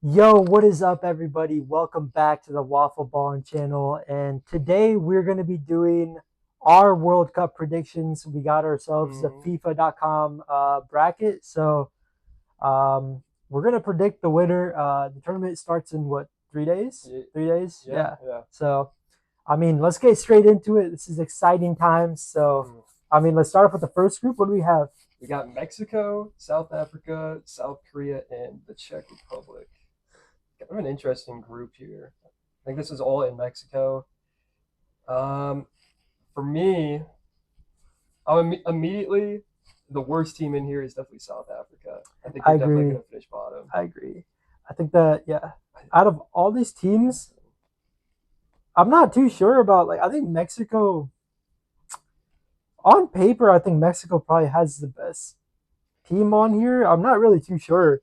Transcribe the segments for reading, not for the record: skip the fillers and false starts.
Yo, what is up, everybody? Welcome back to the Waffle Ballin channel. And today we're going to be doing our World Cup predictions. We got ourselves the Mm, FIFA.com bracket. We're going to predict the winner. The tournament starts in what, 3 days? yeah, 3 days? yeah, Yeah. yeah. Let's get straight into it. This is exciting times. Mm. Let's start off with the first group. What do we have? We got Mexico, South Africa, South Korea, and the Czech Republic. Kind of an interesting group here. I think this is all in Mexico. Um, for me, immediately the worst team in here is definitely South Africa. I think I they're definitely agree. going to finish bottom. I agree. I think that, yeah, out of all these teams, I'm not too sure about I think Mexico on paper. I think Mexico probably has the best team on here. I'm not really too sure.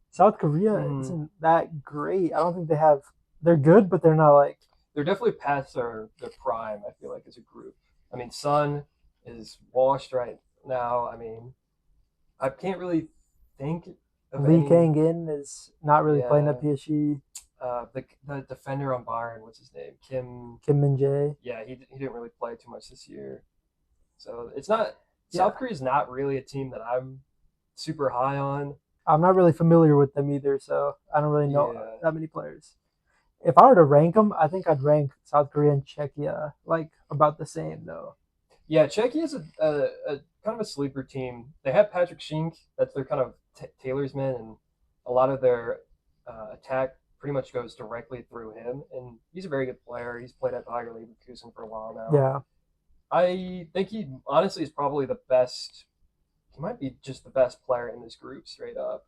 South Korea Mm. isn't that great. I don't think they have. They're good, but they're not like They're definitely past their prime. I feel like as a group. I mean, Sun is washed right now. I mean, I can't really think of Lee any. Kang In is not really playing at Yeah, PSG. the defender on Bayern, what's his name? Kim. Kim Min Jae. Yeah, he didn't really play too much this year, so it's not. Yeah, South Korea is not really a team that I'm super high on. I'm not really familiar with them either, so I don't really know Yeah, that many players. If I were to rank them, I think I'd rank South Korea and Czechia like about the same though. yeah. Czechia is a kind of a sleeper team. They have Patrick Schink. That's their kind of talisman, and a lot of their attack pretty much goes directly through him. And he's a very good player. He's played at Bayer Leverkusen for a while now. Yeah. I think he honestly is probably the best. He might be just the best player in this group, straight up,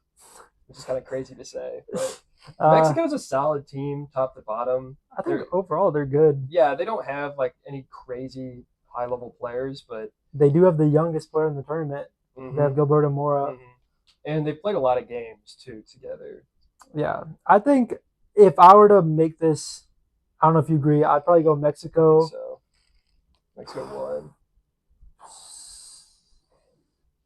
which is kind of crazy to say. But Uh, Mexico's a solid team, top to bottom. I think They're overall they're good. Yeah, they don't have like any crazy high level players, but They do have the youngest player in the tournament. They have hmm Gilberto Mora. hmm and they played a lot of games too together. Yeah, I think if I were to make this, I don't know if you agree. I'd probably go I think Mexico. so. Mexico won.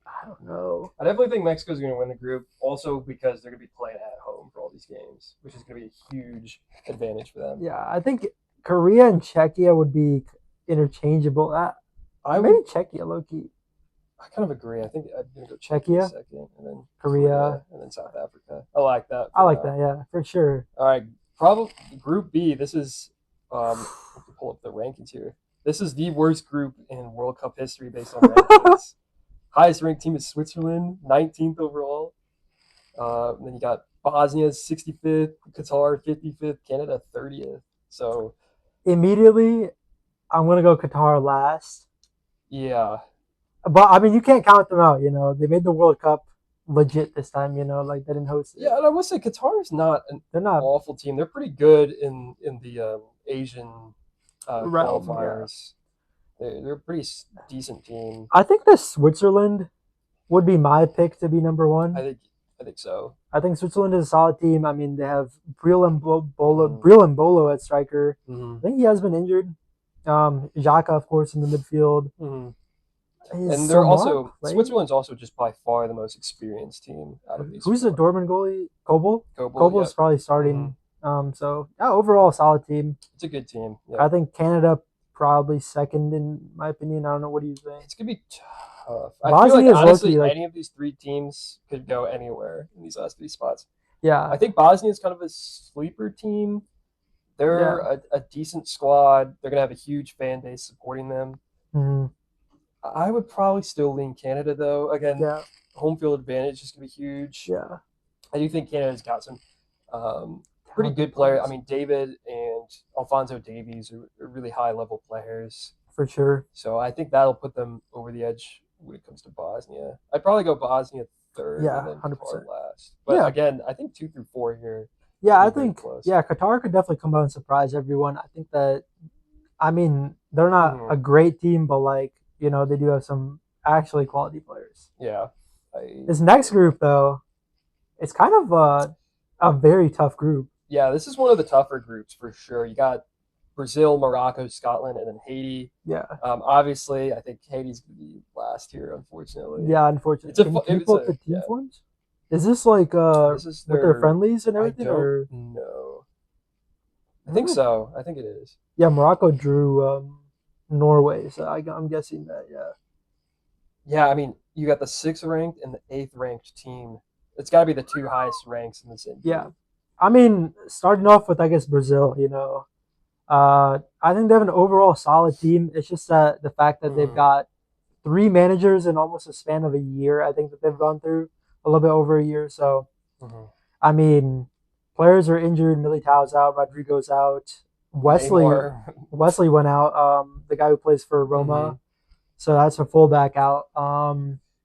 I don't know. I definitely think Mexico's going to win the group, also because they're going to be playing at home for all these games, which is going to be a huge advantage for them. Yeah, I think Korea and Czechia would be interchangeable. I would Maybe Czechia, low key. I kind of agree. I think I'm gonna go Czechia Czechia, second, and then Korea. Korea, and then South Africa. I like that I for like now. that. Yeah, for sure. All right, probably Group B. This is I have to pull up the rankings here. This is the worst group in World Cup history based on rankings. Highest ranked team is Switzerland, 19th overall. Then you got Bosnia 65th, Qatar 55th, Canada 30th. So Immediately, I'm gonna go Qatar last. yeah, But I mean, you can't count them out. They made the World Cup legit this time. Like they didn't host it. yeah, and I will say Qatar is not an They're not awful team. They're pretty good in the Asian realm. Yeah, qualifiers. They're a pretty decent team. I think that Switzerland would be my pick to be number I one. think I think so. I think Switzerland is a solid team. I mean, they have Mm-hmm. Bril and Bolo at striker. Mm-hmm. I think he has been injured. Xhaka, of course, in the midfield. Mm-hmm. Is And they're Somar also playing? Switzerland's also just by far the most experienced team out of these Who's the four. Dortmund goalie? Kobel. Kobel, Kobel yep. is probably Mm-hmm. starting. So yeah, overall solid team. It's a good team. I Yep. think Canada probably second in my opinion. I don't know. What do you think? It's gonna be tough. I feel like Bosnia is low key honestly like any of these three teams could go anywhere in these last three spots. I yeah, think Bosnia is kind of a sleeper team. They're yeah. a decent squad. They're gonna have a huge fan base supporting them. Mhm. I would probably still lean Canada though. Again, Yeah, home field advantage is gonna be huge. yeah. I do think Canada's got some pretty Talented good players. I players mean, David and Alfonso Davies are really high level players. for sure. So I think that'll put them over the edge when it comes to Bosnia. I'd probably go Bosnia third and Yeah, then 100%. Qatar last. But Yeah, again, I think 2 through 4 here yeah. could I be very think close. yeah, Qatar could definitely come out and surprise everyone. I think that I mean they're not Mm-hmm. a great team, but they do have some actually quality players. Yeah, I This next agree. group though, it's kind of a very tough group. Yeah, this is one of the tougher groups for sure. You got Brazil, Morocco, Scotland, and then Haiti. Yeah, Obviously, I think Haiti's going to be last here, unfortunately. yeah. It's Unfortunately, a can you it's pull up a the team yeah. forms? Is this like This is with their their. friendlies and I everything, don't or know. I I don't think know? so. I think it is. Yeah, Morocco drew Norway, so I'm guessing that. Yeah, Yeah, I mean, you got the sixth ranked and the eighth ranked team. It's got to be the two highest ranks in the same yeah. group. I mean, starting off with I guess Brazil. I think they have an overall solid team. It's just that the fact that they've Mm-hmm. got three managers in almost a span of a year. I think that they've gone through a little bit over a year. So Mm-hmm. I mean, players are injured. Militao's out. Rodrigo's out. Wesley Neymar. Wesley went out. The guy who plays for Mm-hmm. Roma. So that's a fullback out.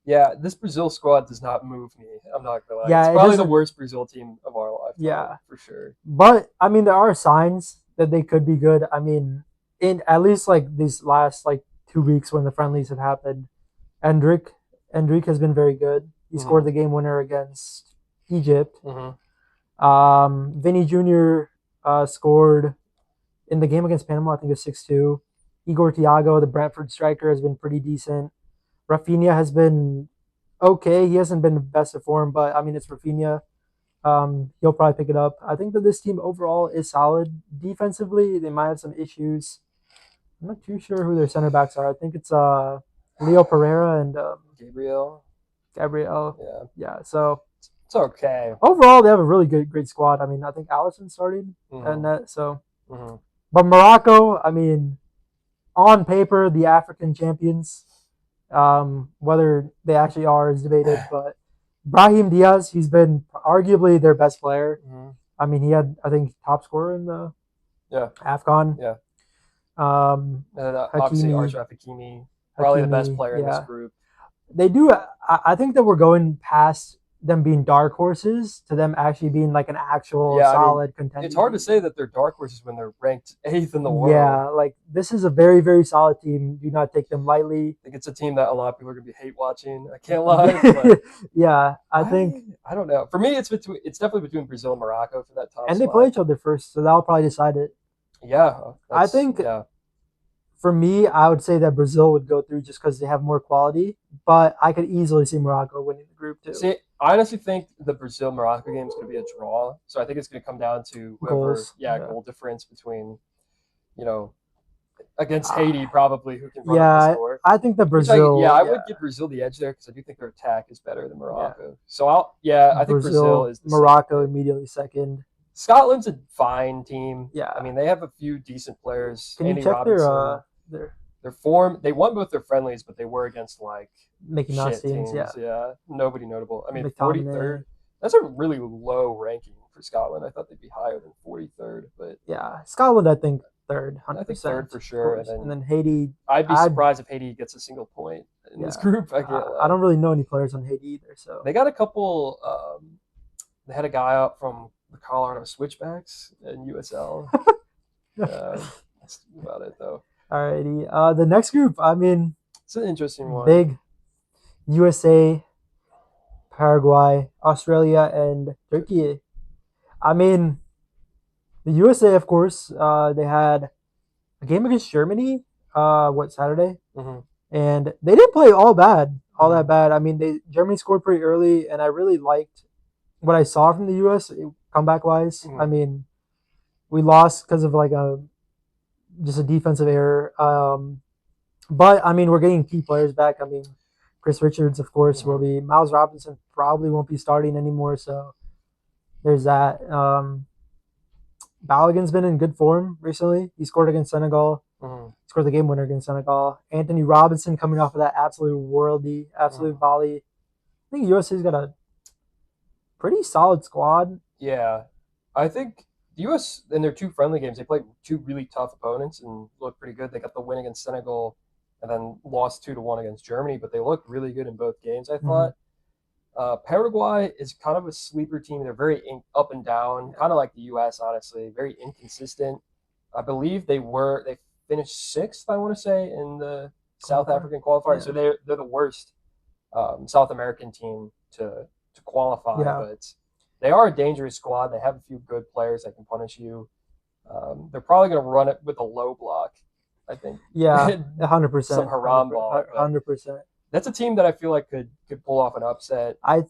Yeah, this Brazil squad does not move me. I'm not gonna lie. It's Yeah, it probably the doesn't. worst Brazil team of our lifetime Yeah, for sure. but I mean, there are signs that they could be good. I mean, in at least like these last like 2 weeks when the friendlies have happened, Endrick Endrick has been very good. He Mm-hmm. scored the game winner against Egypt. Mm-hmm. Vinny Jr. Scored in the game against Panama. I think it's 6-2. Igor Thiago, the Brentford striker, has been pretty decent. Rafinha has been okay. He hasn't been the best of form, but I mean it's Rafinha. He'll probably pick it up. I think that this team overall is solid. Defensively, they might have some issues. I'm not too sure who their center backs are. I think it's Leo Pereira and Gabriel. Gabriel. Yeah, Yeah. So it's okay. overall, they have a really great squad. I mean, I think Allison started at Mm-hmm. net. So, Mm-hmm. but Morocco, I mean, on paper, the African champions. Whether they actually are is debated, but Brahim Diaz, he's been arguably their best player. Mm-hmm. I mean, he had, I think, top scorer in the Yeah, AFCON. yeah. Um, And obviously, Hakimi, Arshaf Hakimi, probably the best Hakimi, player in this yeah, group. they do. I think that we're going past them being dark horses to them actually being like an actual Yeah, I mean, solid it's contending hard to team. say that they're dark horses when they're ranked eighth in the world. Yeah, like this is a very solid team. Do not take them lightly. I think it's a team that a lot of people are gonna be hate watching. I can't lie, but Yeah, I think, I don't know. For me, it's definitely between Brazil and Morocco for that top and they play spot. each other first, so that'll probably decide it. Yeah, I that's think yeah. for me, I would say that Brazil would go through just because they have more quality, but I could easily see Morocco winning the group too. See, I honestly think the Brazil Morocco game is going to be a draw. So I think it's going to come down to whoever, Goals, yeah, yeah, goal difference between, you know, against Haiti uh, probably who can run up the yeah. score. I think the Which yeah, Brazil, I yeah, would give Brazil the edge there because I do think their attack is better than yeah, Morocco. So yeah, I think Brazil Brazil, is the safe Morocco pick. immediately second. Scotland's a fine team. I Yeah, mean, they have a few decent players. can you Andy check Robinson. their Their form, they won both their friendlies, but they were against like Mickey Mouse shit teams? Yeah, teams. Yeah, nobody notable. I mean, McTominay. 43rd. That's a really low ranking for Scotland. I thought they'd be higher than 43rd, but Yeah, Scotland. I think third, I hundred think third percent, for of sure. And course. And then then Haiti. I'd be I surprised if Haiti gets a single point in this Yeah, group. I can't I lie. don't really know any players on Haiti either. So They got a couple. They had a guy out from the Colorado Switchbacks in USL. That's about it though. alrighty. The next group. I mean, It's an interesting one. big USA, Paraguay, Australia, and Turkey. I mean, the USA, of course, they had a game against Germany. What Saturday? Mm-hmm. And they didn't play all that Mm-hmm. bad. I mean, they Germany scored pretty early, and I really liked what I saw from the U.S. comeback wise. I Mm-hmm. mean, we lost because of like a just a defensive error. But I mean, we're getting key players back. I mean, Chris Richards, of course, will Mm-hmm. be. Miles Robinson probably won't be starting anymore, so there's that. Balogun's been in good form recently. He scored against Senegal. Mm-hmm. Scored the game winner against Senegal. Anthony Robinson coming off of that absolute Mm-hmm. volley. I think USA's got a pretty solid squad. Yeah, I think the U.S. in their two friendly games, they played two really tough opponents and looked pretty good. They got the win against Senegal and then lost 2-1 against Germany, but they looked really good in both games. I Mm-hmm. thought Paraguay is kind of a sleeper team. They're very up and down, kind of like the U.S. Honestly, very inconsistent. I believe they finished sixth. I want to say in the South Qualifier. African qualifier, Yeah. so they're the worst South American team to qualify, Yeah. but they are a dangerous squad. They have a few good players that can punish you. They're probably going to run it with a low block, I think. Yeah. Some 100%. haram ball, but 100%. that's a team that I feel like could pull off an upset. I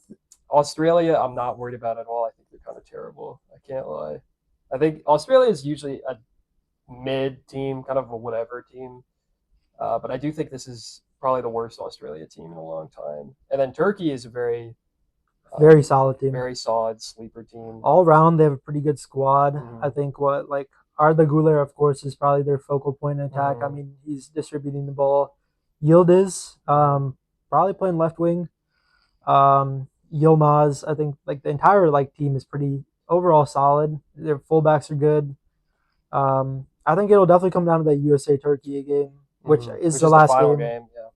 Australia, I'm not worried about at all. I think they're kind of terrible. I can't lie. I think Australia is usually a mid team, kind of a whatever team. But I do think this is probably the worst Australia team in a long time. And then Turkey is a Very solid team. very solid sleeper team. All around, they have a pretty good squad. Mhm. I think Arda Güler, of course, is probably their focal point in attack. I Mhm. mean, he's distributing the ball. Yildiz, probably playing left wing. Yilmaz, I think like the entire team is pretty overall solid. Their fullbacks are good. I think it'll definitely come down to the USA Turkey game, which is Which the is the last final game. game. Yeah.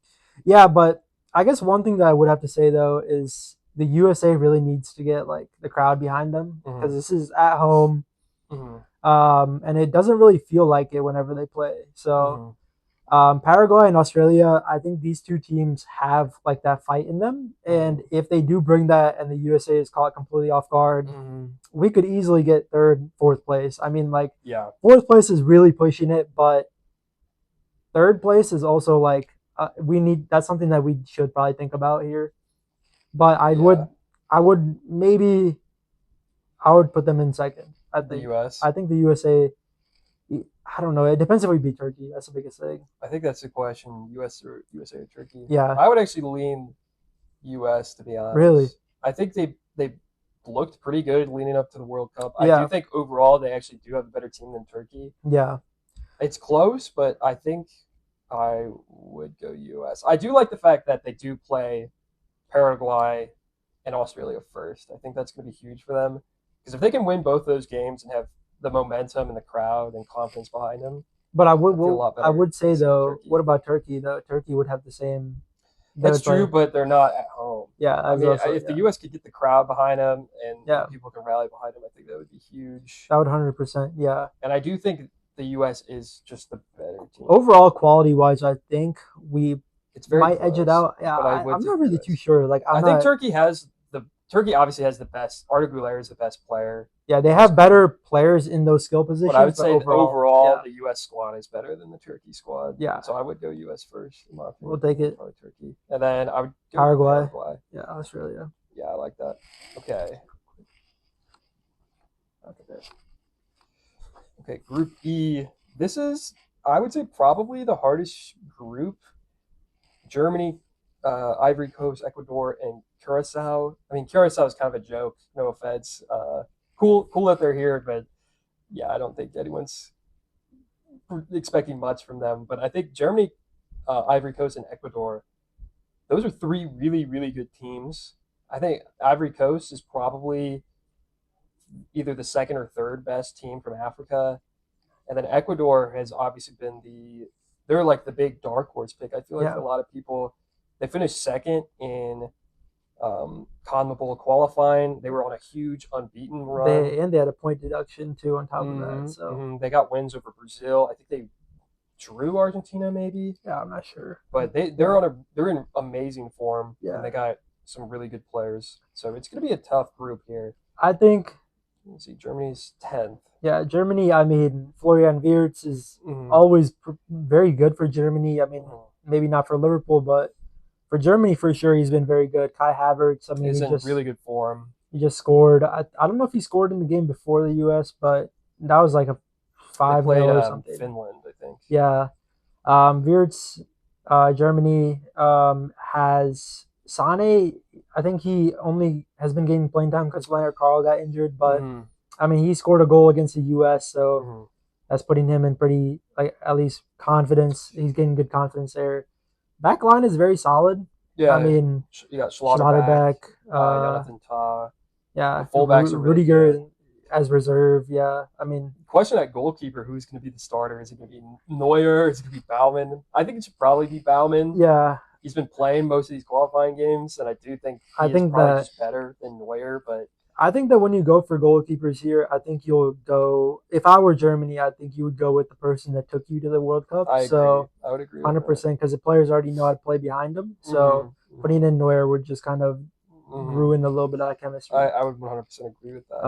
Yeah, but I guess one thing that I would have to say though is the USA really needs to get the crowd behind them because Mhm. this is at home, Mhm. and it doesn't really feel like it whenever they play. So Mhm. Paraguay and Australia, I think these two teams have that fight in them, and Mhm. if they do bring that, and the USA is caught completely off guard, Mhm. we could easily get third, fourth place. I mean, Yeah. fourth place is really pushing it, but third place is also we need that's something that we should probably think about here. But Yeah. I would put them in second. The U.S. I think the USA. I don't know. It depends if we beat Turkey. That's the biggest thing. I think that's the question. U.S. or USA or Turkey. Yeah, I would actually lean U.S. to be really. honest. I think they looked pretty good leading up to the World Cup. I do Yeah, think overall they actually do have a better team than Turkey. yeah. It's close, but I think I would go U.S. I do like the fact that they do play Paraguay and Australia first. I think that's going to be huge for them because if they can win both those games and have the momentum and the crowd and confidence behind them, But I feel a lot I better would say facing though, Turkey. what about Turkey though? Turkey would have the same. They That's would true, play. but they're not at home. Yeah, I that's mean, also if the U.S. could get the crowd behind them and yeah. people can rally behind them, I think that would be huge. That would 100%. Yeah. And I do think the U.S. is just the better team. Overall, quality wise, I think we It's very might edge it close, out. Yeah, but I would I'm take not the really too U.S. sure. I'm I think not. Turkey obviously has the best. Arda Güler is the best player Yeah, they in this have better group, players in those skill but I positions, would but say that overall, overall yeah, the U.S. squad is better than the Turkey squad. yeah, So I would go U.S. first, in my we'll opinion, take and then it. probably Turkey, and then I would go Paraguay, Paraguay. yeah, Australia. Yeah, I like that. Okay. Okay. Okay. Group E. This is, I would say, probably the hardest group. Germany, Ivory Coast, Ecuador, and Curacao. I mean, Curacao is kind of a joke. No offense. Cool that they're here, but yeah, I don't think anyone's expecting much from them. But I think Germany, Ivory Coast, and Ecuador. Those are three really, really good teams. I think Ivory Coast is probably either the second or third best team from Africa. And then Ecuador has obviously been they're like the big dark horse pick. I feel like for Yeah, a lot of people, they finished second in CONMEBOL qualifying. They were on a huge unbeaten run. they had a point deduction too on top of that. Mm-hmm, So mm-hmm. They got wins over Brazil. I think they drew Argentina maybe, yeah, I'm not sure. but Yeah, they're in amazing form and yeah. they got some really good players. So it's going to be a tough group here. I think Let's see, Germany's 10th. yeah, Germany. I mean, Florian Wirtz is Mm-hmm. always very good for Germany. I mean, Mm-hmm. maybe not for Liverpool, but for Germany for sure, he's been very good. Kai Havertz. I mean, Is in really good form. he just scored. I don't know if he scored in the game before the U.S., but that was like a They 5-0 played or something. Finland, I think. Yeah. Wirtz, Germany has Sane. I think he only has been getting playing time because Leonard Carl got injured, but Mm-hmm. I mean he scored a goal against the U.S., so Mm-hmm. that's putting him in pretty at least confidence. He's getting good confidence there. Back line is very solid. I Yeah, mean you got Schlotterbeck, Schlotterbeck, Jonathan Tah. The yeah, fullbacks are really Rudiger good. as reserve. Yeah, I mean Question at goalkeeper: who's going to be the starter? Is it going to be Neuer? Is it going to be Baumann? I think it should probably be Baumann. yeah, He's been playing most of these qualifying games, and I do think I he is think probably that just better than Neuer. But I think that when you go for goalkeepers here, I think you'll go. If I were Germany, I think you would go with the person that took you to the World Cup. I agree. So I would agree with that. 100% because the players already know how to play behind them. So Mm-hmm. putting in Neuer would just kind of Mm-hmm. ruin a little bit of that chemistry. I would 100% agree with that.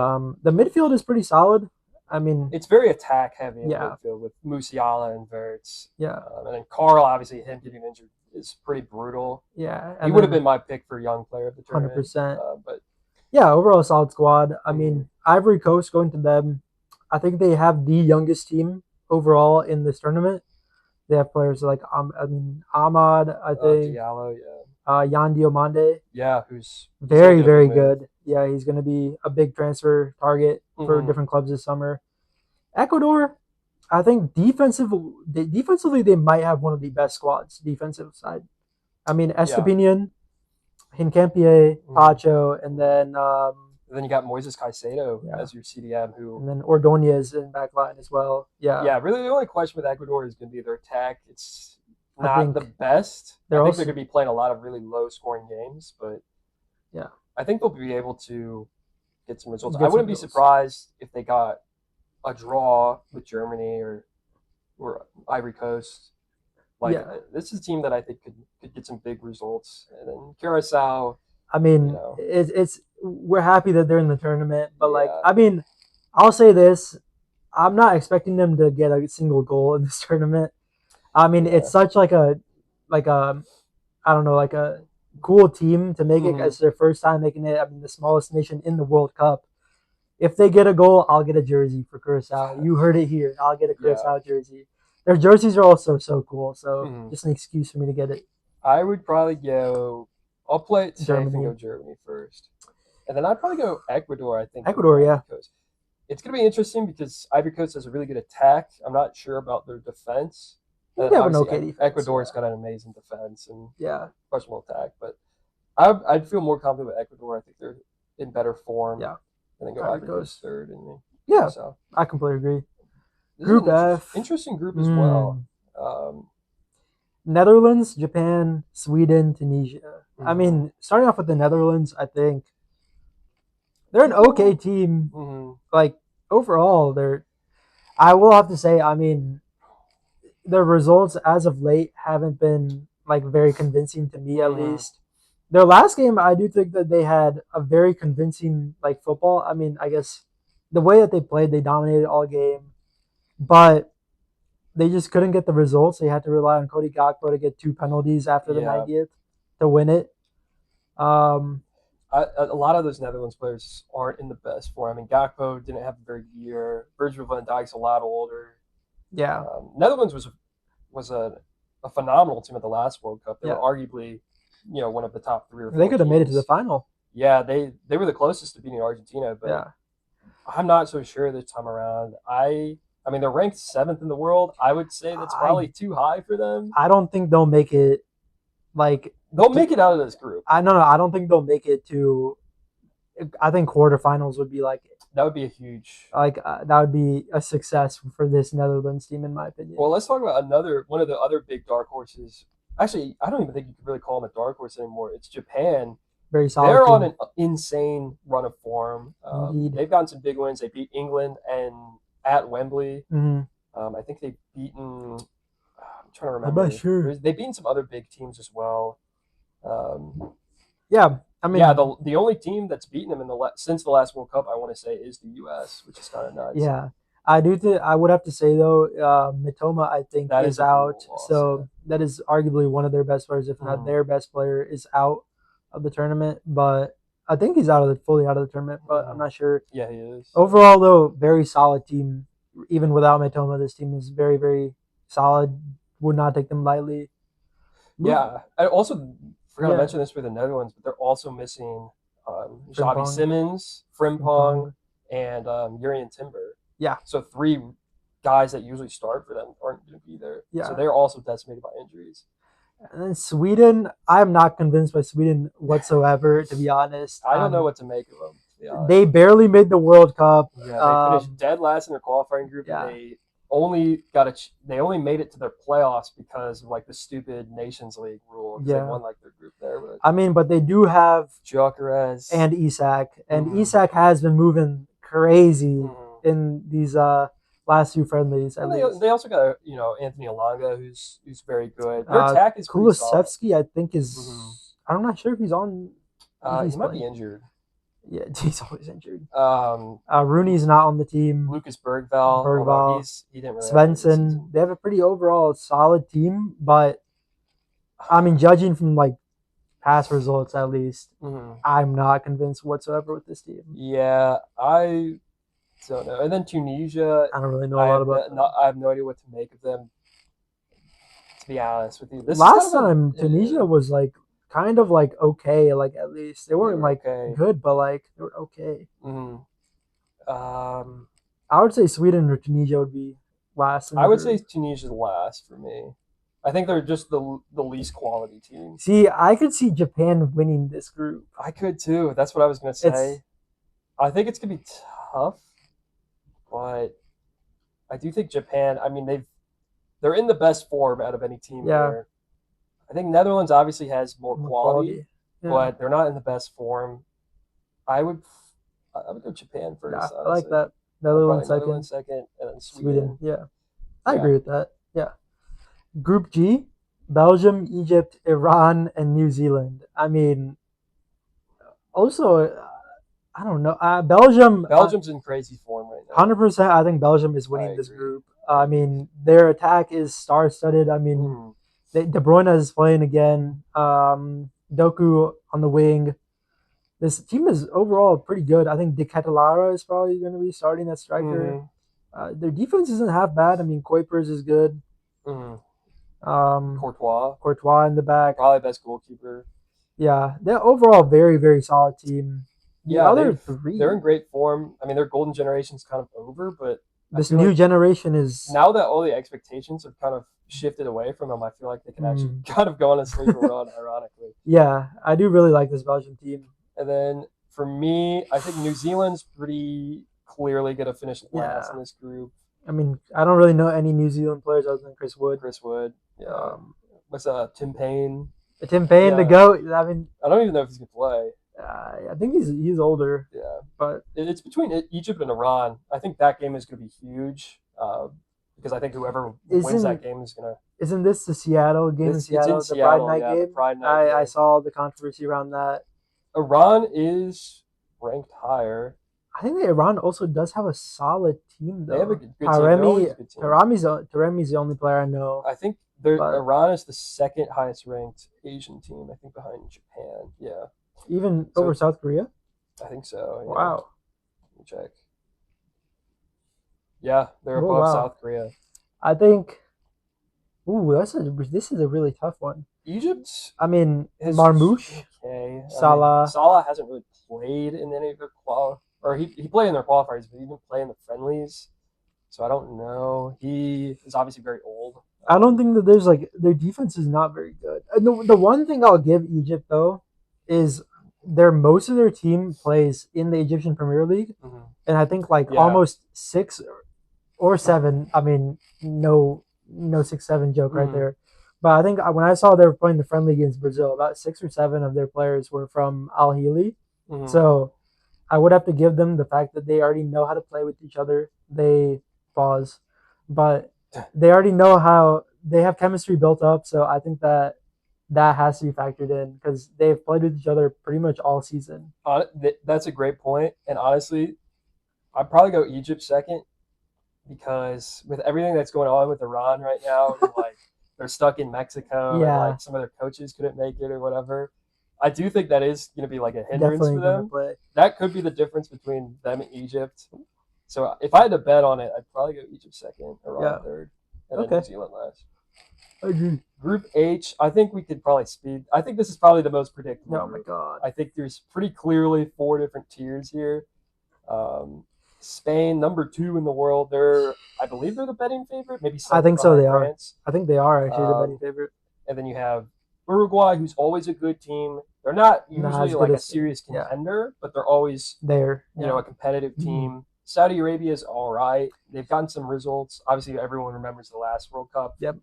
The midfield is pretty solid. I mean, It's very attack heavy in the yeah, midfield with Musiala and Verts. yeah, And then Carl, obviously, him getting injured is pretty brutal. yeah, He and would have then been my pick for young player of the tournament. 100%. But Yeah, overall a solid squad. I Mhm. mean, Ivory Coast going to them. I think they have the youngest team overall in this tournament. They have players like Ahmad, I think, Diallo, yeah, Yan Diomande, yeah, he's gonna very get a big very move. good. Yeah, he's going to be a big transfer target for Hmm. different clubs this summer. Ecuador, I think defensively they might have one of the best squads defensive side. I mean Yeah. Estepinian, Hincampie, Mhm. Pacho, and then And then you got Moises Caicedo yeah, as your CDM, who, and then Ordonez in back line as well. Yeah, yeah, really the only question with Ecuador is going to be their attack. It's I not the think best. I they're think they're also going to be playing a lot of really low scoring games, but yeah I think they'll be able to get some results. I get some wouldn't be results. surprised if they got a draw with Germany or Ivory Coast. Like Yeah, this is a team that I think could get some big results. And then Curacao, I you mean know, it's we're happy that they're in the tournament, but like yeah, I mean, I'll say this: I'm not expecting them to get a single goal in this tournament. I mean, it's yeah, such like a I don't know like a cool team to make it hmm as their first time making it. I mean, the smallest nation in the World Cup. If they get a goal, I'll get a jersey for Curacao. You heard it here. I'll get a yeah. Curacao jersey. Their jerseys are also so cool. So hmm just an excuse for me to get it. I would probably go. I'll play it safe and go Germany, Germany first, and then I'd probably go Ecuador. I think over Ecuador, Ivory yeah, Coast. It's going to be interesting because Ivory Coast has a really good attack. I'm not sure about their defense. And then they have an obviously okay defense. Ecuador's Yeah, got an amazing defense and yeah, questionable attack. But I'd feel more confident with Ecuador. I think they're in better form. yeah. And then go Ivory Ivory Coast Coast. third and then Yeah, Curacao. I completely agree. This is Group an F. interesting group as well. Mm, Um, Netherlands, Japan, Sweden, Tunisia. I mhm. mean, starting off with the Netherlands, I think they're an okay People, team. mhm. Like overall, they're. I will have to say, I mean, their results as of late haven't been like very convincing to me, at Mhm. least. Their last game, I do think that they had a very convincing like football. I mean, I guess the way that they played, they dominated all game, but they just couldn't get the results. They had to rely on Cody Gakpo to get two penalties after the Yeah, 90th to win it. Um, a lot of those Netherlands players aren't in the best form. I mean, Gakpo didn't have a very good year. Virgil van Dijk's a lot older. yeah, Netherlands was a phenomenal team at the last World Cup. They were yeah, arguably, one of the top three or they four could have made it to the teams. final. Yeah, they were the closest to beating Argentina, but Yeah, I'm not so sure this time around. I mean, they're ranked seventh in the world. I would say that's I probably too high for them. I don't think they'll make it. Like, They'll to, make it out of this group. I no no, I don't think they'll make it to. I think quarterfinals would be That would be a huge. that would be a success for this Netherlands team, in my opinion. Well, let's talk about another one of the other big dark horses. Actually, I don't even think you could really call them a dark horse anymore. It's Japan. Very solid They're on team, an insane run of form. indeed. They've gotten some big wins. They beat England and at Wembley. Mm-hmm. I think they've beaten. I'm trying to I'm not remember. sure. They've beaten some other big teams as well. Um, Yeah, I yeah, mean, the only team that's beaten them since the last World Cup, I want to say, is the U.S., which is kind of nuts. yeah. I do. I would have to say though, Mitoma I think That is is a brutal out. loss. Yeah. So that is arguably one of their best players, if not Mm-hmm. their best player, is out of the tournament. But I think he's fully out of the tournament. But I'm Mm-hmm. not sure. Yeah, he is. Overall, though, very solid team. Even without Mitoma, this team is very, very solid. Would not take them lightly. Move, Yeah, I also forgot to yeah, mention this for the Netherlands, but they're also missing Xavi Frimpong, Simmons, Frimpong, Frimpong. and Urian Timber. Yeah, So three guys that usually start for them aren't going to be there. So yeah. they're also decimated by injuries. And then Sweden, I'm not convinced by Sweden whatsoever, to be honest. I don't know what to make of them, to be They honest. barely made the World Cup. Yeah, they finished dead last in their qualifying group, and Yeah, they only made it to their playoffs because of like the stupid Nations League rule because they yeah. won like their group there. But I mean, but they do have Gyökeres, and Isak, and mm-hmm, Isak has been moving crazy mm-hmm. in these last two friendlies at And least. they also got Anthony Alanga who's very good. Their attack is pretty solid. Kulusevski, I think Mm-hmm. is. I'm not sure if he's on. If He he's might be playing. injured. Yeah, he's always injured. Um, Rooney's not on the team. Lucas Bergvall, although Bergval, he didn't really have a very good Svensson. season. They have a pretty overall solid team, but I mean, judging from like past results at least, Mhm. I'm not convinced whatsoever with this team. Yeah, I don't know. And then Tunisia, I don't really know a lot about them. I have no idea what to make of them. To be honest with you, this is Last kind of time Tunisia was like kind of like okay, like at least they they weren't were like okay. good, but like they were okay. Mhm. Um, I would say Sweden or Tunisia would be last in I the would say group. Tunisia's last for me. I think they're just the least quality team. See, I could see Japan winning this group. I could too. That's what I was gonna It's say. I think it's gonna be tough, but I do think Japan. I mean, they're in the best form out of any team yeah, here. I think Netherlands obviously has more more quality, quality. Yeah, but they're not in the best form. I would I would go Japan yeah, first, I like honestly, that. and then Netherlands probably second, Netherlands second, and then Sweden. Sweden. Yeah, I Yeah, agree with that. Yeah. Group G, Belgium, Egypt, Iran, and New Zealand. I mean, also, I don't know. Belgium, Belgium's in crazy form right now. 100%. I think Belgium is I winning this agree. group. I I agree. mean, their attack is star-studded. I mean, Mm, De Bruyne is playing again. Doku on the wing. This team is overall pretty good. I think De Catalara is probably going to be starting at striker. mm-hmm, Their defense isn't half bad. I mean, Kuipers is good. mm-hmm. Um, Courtois, Courtois in the back. probably best goalkeeper. Yeah, they're overall very, very solid team. The Yeah, other they're three, in great form. I mean, their golden generation's kind of over, but I this feel new like generation is. now that all the expectations have kind of shifted away from them, I feel like they could actually Mm, kind of go on a sleeper run, ironically. yeah, I do really like this Belgian team. And then for me, I think New Zealand's pretty clearly going to finish last Yeah, in this group. I mean, I don't really know any New Zealand players other than Chris Wood. Chris Wood, yeah. Um, What's Tim Payne? Tim Payne, the Yeah, goat. I mean, I don't even know if he's gonna play. I think he's older, Yeah, but it's between Egypt and Iran. I think that game is gonna be huge because I think whoever wins that isn't game is gonna. isn't this the Seattle game in It's in Seattle, the Pride Seattle, Night yeah, the game? Pride Night I game. saw the controversy around that. Iran is ranked higher. I think that Iran also does have a solid team They have a though. good team. They're always a good team. Taremi's the only player I know, I think but Iran is the second highest ranked Asian team. I think behind Japan. Yeah. even So over South Korea. I think so. Yeah. Wow. Let me check. Yeah, they're Oh above wow. South Korea. I think. Ooh, this is a really tough one. Egypt I mean, is Marmouche, okay. I mean, Salah. Salah hasn't really played in any of their or he played in their qualifiers, but he didn't play in the friendlies. So I don't know. He is obviously very old. I don't think that there's like their defense is not very good. And the one thing I'll give Egypt though is their most of their team plays in the Egyptian Premier League, Mhm. and I think like Yeah. almost six or seven. I mean, no 6-7 joke right Mhm. there. But I think when I saw they were playing the friendly against Brazil, about 6 or 7 of their players were from Al Hilli. Mhm. So I would have to give them the fact that they already know how to play with each other. They pause, but they already know how they have chemistry built up. So I think that that has to be factored in because they've played with each other pretty much all season. That's a great point. And honestly, I'd probably go Egypt second because with everything that's going on with Iran right now, and like they're stuck in Mexico and Yeah, like some of their coaches couldn't make it or whatever. I do think that is going to be like a hindrance definitely for gonna them. play. That could be the difference between them and Egypt. So if I had to bet on it, I'd probably go Egypt second, Iran Yeah. third, and then New Okay. Zealand last. I agree. Group H, I think we could probably speed. I think this is probably the most predictable Oh my group. god. I think there's pretty clearly 4 different tiers here. Um, Spain, number 2 in the world. I believe they're the betting favorite, maybe I second think so. behind They are. France. I think they are actually the betting Um, favorite. and then you have Uruguay, who's always a good team. They're not Not usually as good like a as serious yeah. contender, but they're always There. a Yeah. competitive Mhm. team. Saudi Arabia is all right. They've gotten some results. Obviously, everyone remembers the last World Cup. Yep.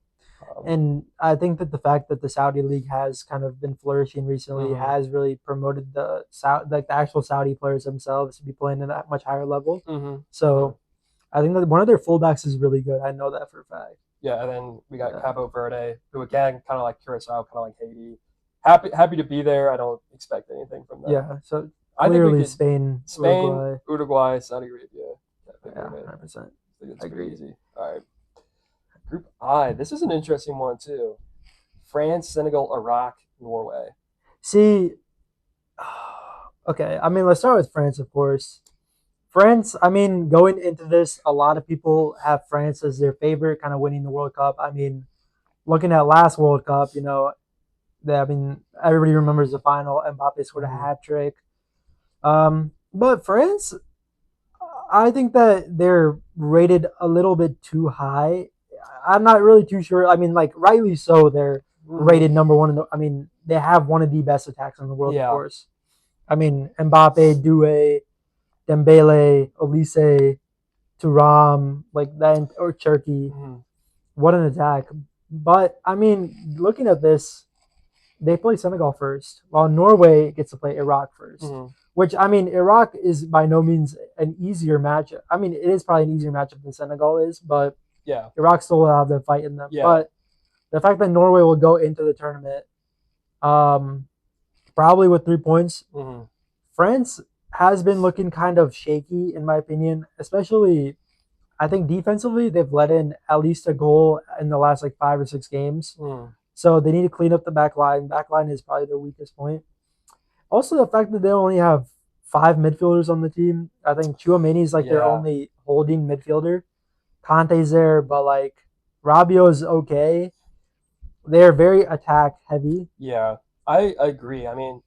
Um, And I think that the fact that the Saudi league has kind of been flourishing recently mhm, has really promoted like the actual Saudi players themselves to be playing at a much higher level. mhm, mhm. So I think that one of their fullbacks is really good. I know that for a fact. Yeah, and then we got Yeah. Cabo Verde, who again, kind of like Curacao, kind of like Haiti. Happy to be there. I don't expect anything from them. Yeah. So I think we clearly could Spain, Spain, Uruguay. Uruguay, Saudi Arabia. Cape Yeah, Verde. 100%. I think I it's pretty agree. easy. All right. Group I. This is an interesting one too. France, Senegal, Iraq, Norway. See, okay. I mean, let's start with France, of course. France. I mean, going into this, a lot of people have France as their favorite, kind of winning the World Cup. I mean, looking at last World Cup, I mean, everybody remembers the final. Mbappe scored a Mhm. hat trick. But France, I think that they're rated a little bit too high. I'm not really too sure. I mean, like rightly so, they're Mhm. rated number one. I mean, they have one of the best attacks in the world, of Yeah. course. I mean, Mbappe, Doué, Dembele, Olise, Thuram, like that, or Turkey. Mhm. What an attack! But I mean, looking at this, they play Senegal first, while Norway gets to play Iraq first. Mhm. Which I mean, Iraq is by no means an easier matchup. I mean, it is probably an easier matchup than Senegal is, but Yeah. Iraq still will have the fight in them. Yeah. But the fact that Norway will go into the tournament, um, probably with 3 points, Mhm. France has been looking kind of shaky in my opinion, especially I think defensively they've let in at least a goal in the last like 5 or 6 games. Mhm. So they need to clean up the back line. Back line is probably their weakest point. Also, the fact that they only have 5 midfielders on the team. I think Chouameni is like their Yeah. only holding midfielder. Conte's there, but like Rabiot is okay. They are very attack heavy. Yeah. I agree. I mean,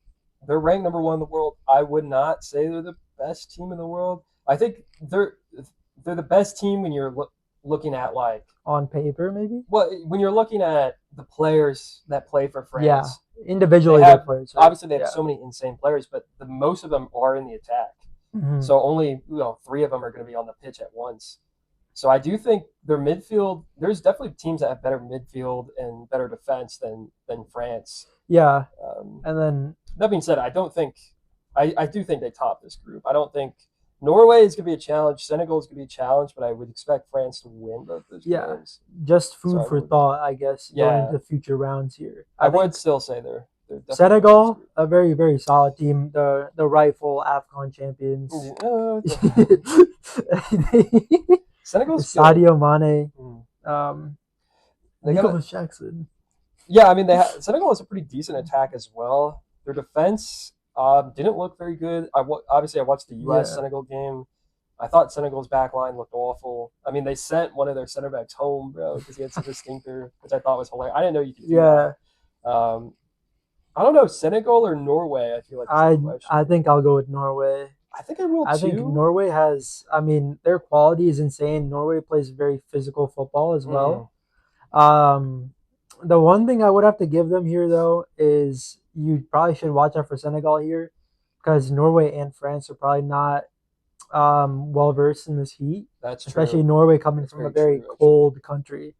they're ranked number one in the world. I would not say they're the best team in the world. I think they're the best team when you're looking at like On paper, maybe. when you're looking at the players that play for Yeah, France. They individually their have players are. obviously they have Yeah. so many insane players, but the most of them are in the attack. Mm-hmm. So only three of them are going to be on the pitch at once. So I do think their midfield. There's definitely teams that have better midfield and better defense than France. Yeah, Um, and then that being said, I don't think I do think they top this group. I don't think Norway is going to be a challenge. Senegal is going to be a challenge, but I would expect France to win both those yeah, games. just So food I for would, thought, I guess, going yeah, into future rounds here. I I would think still say they're definitely above this Senegal, group. a very very solid team, the rightful AFCON champions. Senegal's good. Sadio Mane, Mm. They got a Nicholas Jackson. Yeah, I mean Senegal has a pretty decent attack as well. Their defense didn't look very good. Obviously I watched the U.S. Yeah, Senegal game. I thought Senegal's back line looked awful. I mean, they sent one of their center backs home, bro, because he had such a stinker, which I thought was hilarious. I didn't know you could do that. yeah. Um, I don't know, Senegal or Norway. I feel like is the I question. think I'll go with Norway. I think I will I think too. Norway has. I mean, their quality is insane. Norway plays very physical football as well. Mm, Um, the one thing I would have to give them here, though, is you probably should watch out for Senegal here because Norway and France are probably not well versed in this heat, that's especially true. Norway coming That's from a very very true, actually. cold country.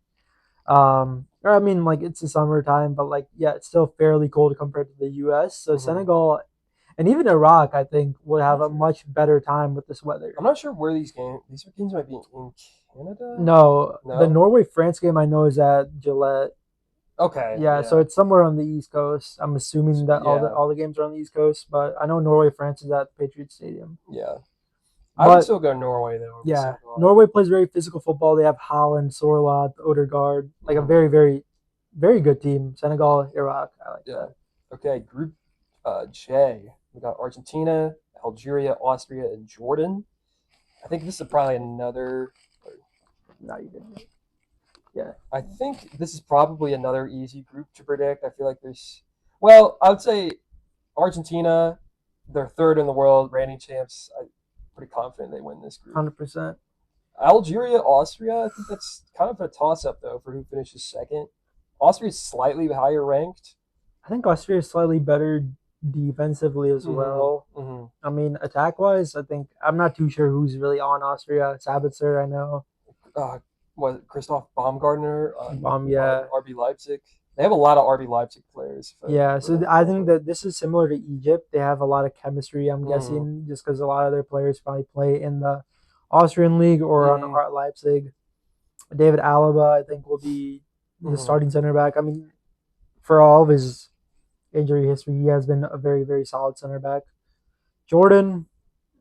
Or I mean, like it's the summertime, but like yeah, it's still fairly cold compared to the U.S. So Hmm. Senegal and even Iraq, I think, would I'm have not a sure. much better time with this I'm weather. not sure where these games might be in Canada. No, the No. Norway France game I know is at Gillette. Okay. Yeah, so Yeah. it's somewhere on the East Coast. I'm assuming that all the Yeah. all the games are on the East Coast, but I know Norway France is at Patriots Stadium. Yeah. I would But still go Norway though over yeah, Senegal. Norway plays very physical football. They have Holland, Sorloth, Odegaard, like a Hmm. very very good team. Senegal, Iraq, I like Yeah. that. Okay. Group J. We got Argentina, Algeria, Austria, and Jordan. I think this is probably another. No, you didn't. Yeah, I think this is probably another easy group to predict. I feel like there's. Well, I would say Argentina. They're third in the world, reigning champs. I'm pretty confident they win this group. 100%. Algeria, Austria. I think that's kind of a toss-up though for who finishes second. Austria is slightly higher ranked. I think Austria is slightly better defensively as Mm-hmm. well. Mm-hmm. I mean, attack wise, I think I'm not too sure who's really on Austria. Sabitzer, I know. uh, what Christoph Baumgartner on Yeah, RB Leipzig. They have a lot of RB Leipzig players, if I yeah. So remember I think correctly. that this is similar to Egypt. They have a lot of chemistry. I'm Mm-hmm. guessing just because a lot of their players probably play in the Austrian league or on Mm-hmm. Art Leipzig. David Alaba, I think, will be the Mm-hmm. starting center back. I mean, for all of his injury history, he has been a very solid center back. Jordan,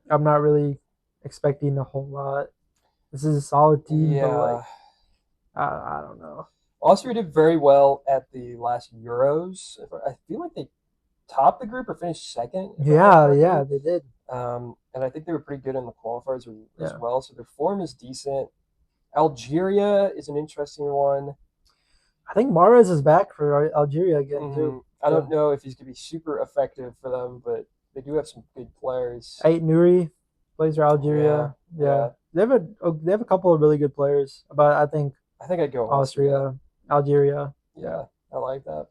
I'm not really expecting a whole lot. This is a solid team, but like Yeah, I don't know. Austria did very well at the last Euros. I feel like they topped the group or finished second. If I remember Yeah, correctly. yeah, they did. And I think they were pretty good in the qualifiers as Yeah, well. So their form is decent. Algeria is an interesting one. I think Mahrez is back for Algeria again too. I don't So know if he's gonna be super effective for them, but they do have some good players. Ait Nouri plays for Yeah, Algeria. Yeah, yeah. they have a couple of really good players, but I think I think I'd go Austria. Austria, Algeria. Yeah. Yeah, I like that.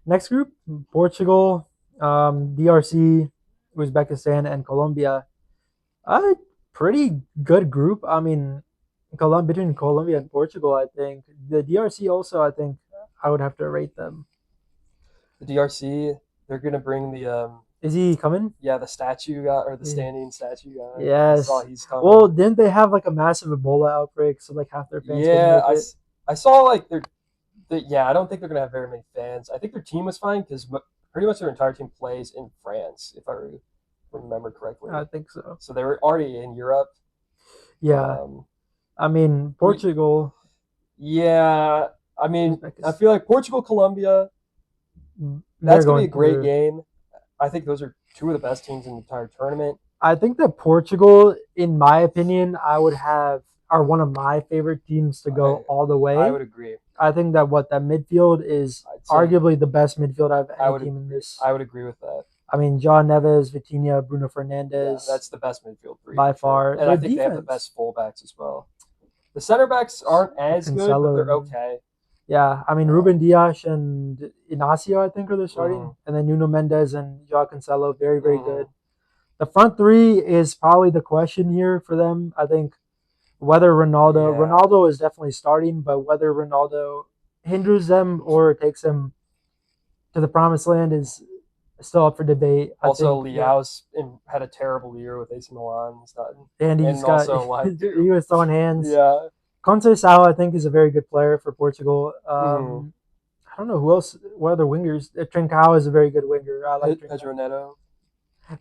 Next group: Portugal, DRC, Uzbekistan, and Colombia. A pretty good group. I mean, between Colombia and Portugal, I think the DRC also. I think I would have to rate them. The DRC, they're gonna bring the Is he coming? yeah, the statue guy or the standing statue guy. I saw Yes. he's coming. Well, didn't they have like a massive Ebola outbreak, so like half their fans couldn't Yeah, make it? I saw like yeah, I don't think they're gonna have very many fans. I think their team was fine because pretty much their entire team plays in France, if I remember correctly. I think so. So they were already in Europe. Yeah. Um, I mean, Portugal. yeah, I mean, I Uzbekistan. feel like Portugal, Colombia, They're that's gonna be a going great through. game. I think those are two of the best teams in the entire tournament. I think that Portugal, in my opinion, I would have are one of my favorite teams to go all the I way. would agree. I think that that midfield is I'd say arguably the best midfield out of I any would team in this. I would agree with that. I mean, John Neves, Vitinha, Bruno Yeah, Fernandes, that's the best midfield three by for sure. far. And Their I think they have the defense, best fullbacks as well. The center backs aren't as good, but Cancelo, they're okay. yeah. I mean, Ruben Dias and Inacio, I think, are the starting, and then Nuno Mendes and Joao Cancelo, very, very good. The front three is probably the question here for them. I think whether Ronaldo is definitely starting, but whether Ronaldo hinders them or takes them to the promised land is still up for debate. I Also, think, yeah. Leao's had a terrible year with AC Milan. And he's And got also, like, he was throwing hands. yeah. Conceição, I think, is a very good player for Portugal. Mhm. I don't know who else. What other wingers? Trincao is a very good winger. I like Trincao. Pedro Neto.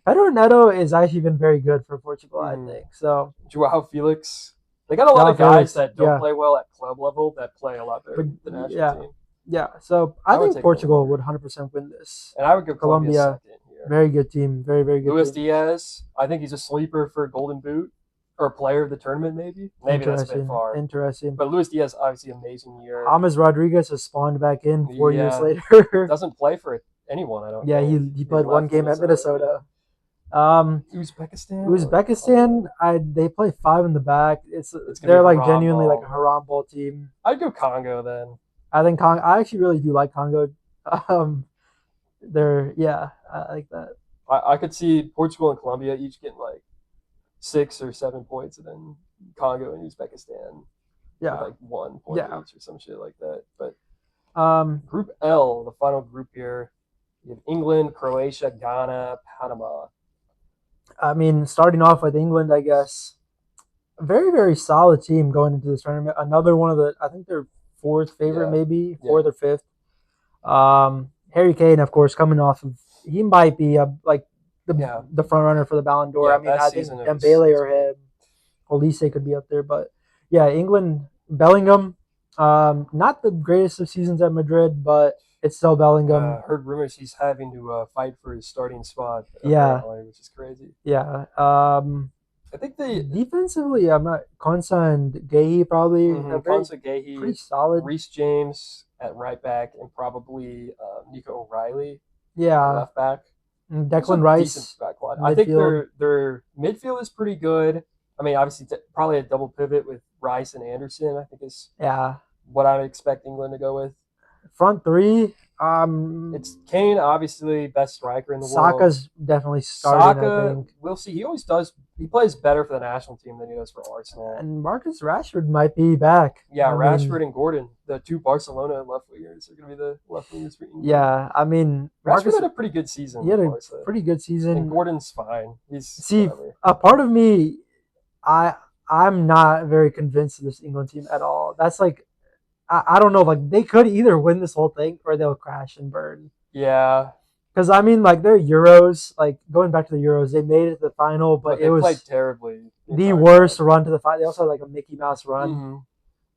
Pedro Neto has actually been very good for Portugal, I think. So Joao Felix. They got a lot Joao of guys Felix, that don't play well at club level that play a lot better but with the national yeah, team. yeah. So I would think take Portugal Colombia. would 100% win this. And I would go Colombia second here. Very good team. Very, very good Luis team. Diaz, I think he's a sleeper for Golden Boot or player of the tournament, maybe. Maybe that's a bit far. Interesting. But Luis Diaz, obviously, amazing year. James Rodriguez has spawned back in 4 years later. Doesn't play for anyone, I don't Yeah, think. he played one game at Minnesota. Uzbekistan, they play 5 in the back. They're like genuinely like a Haram ball team. I'd go Congo then. I think I actually really do like Congo. I like that. I could see Portugal and Colombia each getting like 6 or 7 points, and then Congo and Uzbekistan with like 1 point each or some shit like that. But Group L, the final group here, you have England, Croatia, Ghana, Panama. I mean, starting off with England, I guess, a very, very solid team going into this tournament. Another one of I think they're fourth favorite, maybe fourth or fifth. Harry Kane, of course, coming off of, he might be the front runner for the Ballon d'Or. I mean, I think Dembele or him, Olise could be up there, but yeah, England, Bellingham, not the greatest of seasons at Madrid, but it's still Bellingham. Heard rumors he's having to fight for his starting spot. Which is crazy. Yeah. I think they defensively, I'm not Konsa and Gahey probably. Konsa, Gahey, pretty solid. Reece James at right back, and probably Nico O'Reilly. Left back. Declan Rice. I think their midfield is pretty good. I mean, obviously, probably a double pivot with Rice and Anderson. I think is what I would expect England to go with. Front three. It's Kane, obviously best striker in the world. Saka's definitely starting. I think we'll see. He always does. He plays better for the national team than he does for Arsenal. And Marcus Rashford might be back. Yeah, Rashford and Gordon, the two Barcelona left wingers, are going to be the left wingers for England. Yeah, I mean, Rashford had a pretty good season. He had a pretty good season. And Gordon's fine. A part of me, I'm not very convinced of this England team at all. That's like, I don't know. Like, they could either win this whole thing or they'll crash and burn. Yeah. Because, I mean, like, their Euros, like, going back to the Euros, they made it to the final, but it was played terribly. The worst run to the final. They also had, like, a Mickey Mouse run. Mm-hmm.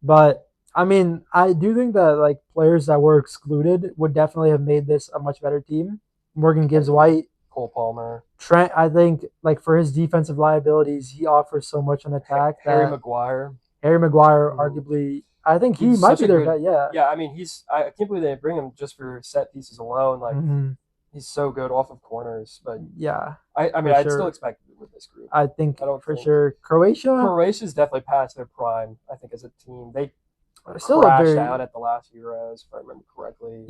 But, I mean, I do think that, like, players that were excluded would definitely have made this a much better team. Morgan Gibbs White. Cole Palmer. Trent, I think, like for his defensive liabilities, he offers so much on attack Harry that Maguire. Harry Maguire, Mhm. arguably, I think he He's might such be a their good. guy. Yeah. Yeah, I mean, I can't believe they didn't bring him just for set pieces alone. Like hmm he's so good off of corners. But Yeah, I mean, for I'd still sure. expect it with this group. I think I don't for think sure Croatia Croatia's definitely past their prime. I think as a team, they still a crashed very out at the last Euros, if I remember correctly.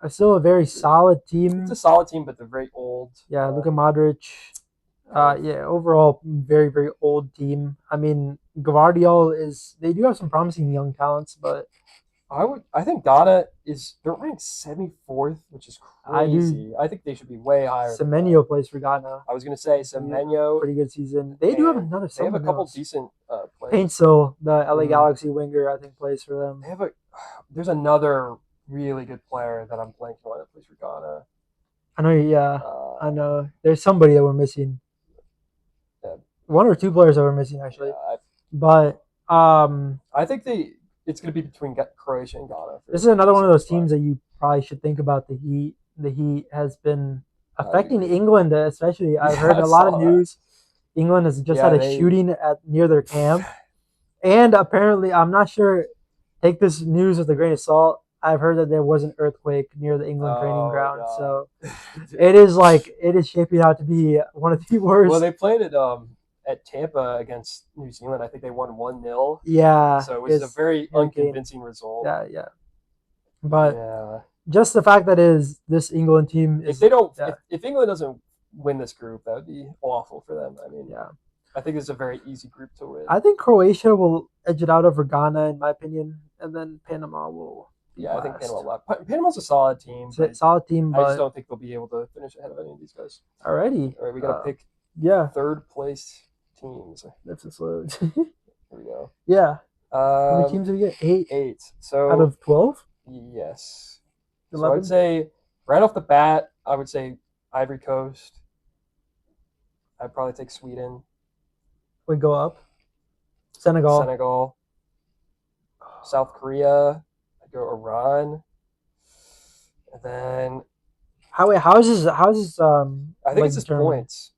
still a very solid It's team. a solid team, but they're very old. Yeah, Luka Modric. Uh, Overall, very very old team. I mean, Gvardiol is. They do have some promising young talents, but I think Ghana they're ranked 74th, which is I do. crazy. I think they should be way higher than that. Semenyo plays for Ghana. I was gonna say Semenyo, Pretty good season. They do have and another they have a someone couple else. decent players. Paintsil, the LA Mhm. Galaxy winger, I think plays for them. They have there's another really good player that I'm blanking on that plays for Ghana. I know. Yeah, I Uh, know. There's somebody that we're missing. yeah, One or two players that we're missing actually. yeah, But I think it's gonna be between Croatia and Ghana. this is another one of those spot. teams that you probably should think about. The Heat. The Heat has been affecting Dude. England, especially. I've Yeah, heard I a lot of saw that. news. England has just Yeah, had a shooting near their camp, and apparently, I'm not sure. Take this news with a grain of salt. I've heard that there was an earthquake near the England training ground, God. so it is shaping out to be one of the worst. Well, they played at Tampa against New Zealand. I think they won 1-0. Yeah, So it was a very Hurricane. unconvincing result. Yeah. But yeah, just the fact that is this England team is if they don't, if England doesn't win this group, that would be awful for them. I mean, yeah. I think it's a very easy group to win. I think Croatia will edge it out over Ghana, in my opinion, and then Panama will. I think Panama's a solid team. Solid team, but I just don't think they'll be able to finish ahead of any of these guys. Alrighty. All right, we gotta pick third place teams. That's a slow. Here we go. Yeah. How many teams did we get? 8. 8. So out of 12. Yes. 11? So I would say right off the bat, I would say Ivory Coast. I'd probably take Sweden. We go up. Senegal. South Korea. I'd go Iran. And then how is this I think it's just points.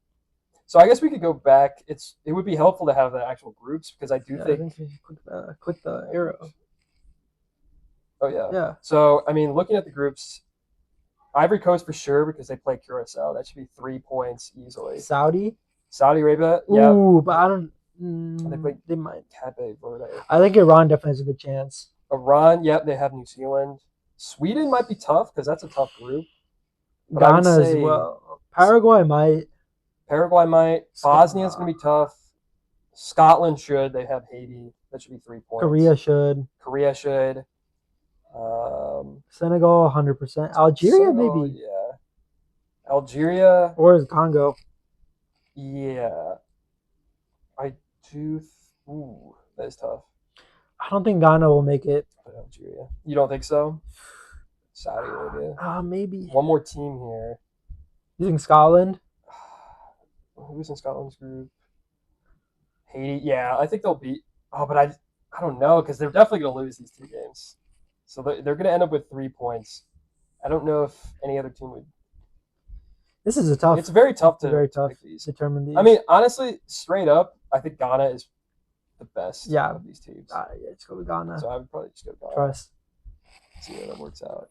So I guess we could go back. It would be helpful to have the actual groups because I think we click the arrow. Oh yeah. Yeah. So I mean, looking at the groups, Ivory Coast for sure because they play Curacao. That should be 3 points easily. Saudi Arabia. Yeah. Ooh, but I don't. They might. Cape Verde. I think Iran definitely has a good chance. Iran, yep, they have New Zealand. Sweden might be tough because that's a tough group. But Ghana as well. Paraguay might. Bosnia's going to be tough. Scotland should. They have Haiti. That should be 3 points. Korea should. Senegal, 100%. Algeria, maybe. Yeah. Algeria. Or Congo. Yeah. I do. Ooh, that is tough. I don't think Ghana will make it. Algeria. You don't think so? Saudi Arabia. Maybe. One more team here. You think Scotland? Who's in Scotland's group? Haiti. Yeah, I think they'll beat. Oh, but I don't know because they're definitely going to lose these 2 games. So they're going to end up with 3 points. I don't know if any other team would. This is a tough. It's very tough to determine these. I mean, honestly, straight up, I think Ghana is the best of these teams. Yeah, let's go with Ghana. So I would probably just go Ghana. Trust. See how that works out.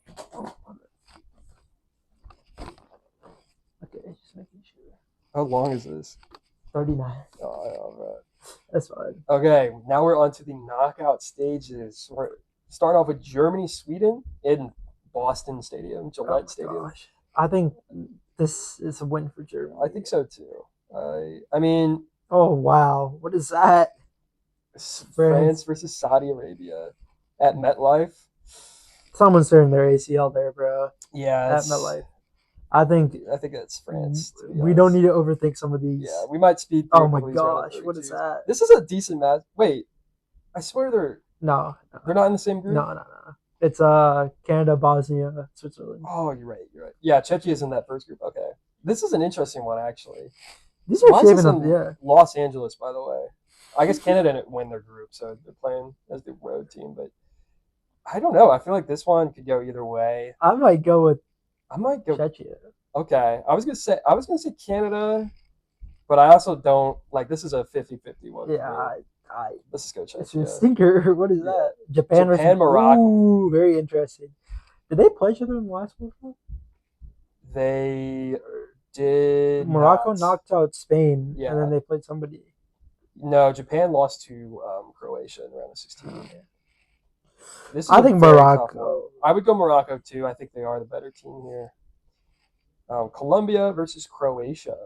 Okay, just making sure. How long is this? 39. Oh, all right. That's fine. Okay, now we're on to the knockout stages. We're starting off with Germany, Sweden in Boston Stadium, Gillette Stadium. Gosh. I think this is a win for Germany. I think so too. I mean. Oh wow! What is that? France versus Saudi Arabia at MetLife. Someone's tearing their ACL there, bro. Yeah, at MetLife. I think that's France. We don't need to overthink some of these. Yeah, we might speed through. Oh my gosh, what is that? This is a decent match. Wait, I swear they're not in the same group. No. It's Canada, Bosnia, Switzerland. Oh, you're right. Yeah, Czechia's in that first group. Okay, this is an interesting one actually. These are shaping up. Yeah, Los Angeles, by the way. I guess Canada didn't win their group, so they're playing as the road team. But I don't know. I feel like this one could go either way. I might go Czechia. Okay, I was gonna say Canada, but I also don't like. This is a 50-50 one Yeah, for me. I Let's just go it's a Czechia. stinker. What is Yeah, that? Japan versus. Japan, Morocco. Ooh, very interesting. Did they play each other in the last World Cup? They did Morocco not. knocked out Spain, and then Yeah, they played somebody. no. Japan lost to Croatia in round of 16. This is I a think very tough one. Morocco. I would go Morocco too. I think they are the better team here. Colombia versus Croatia.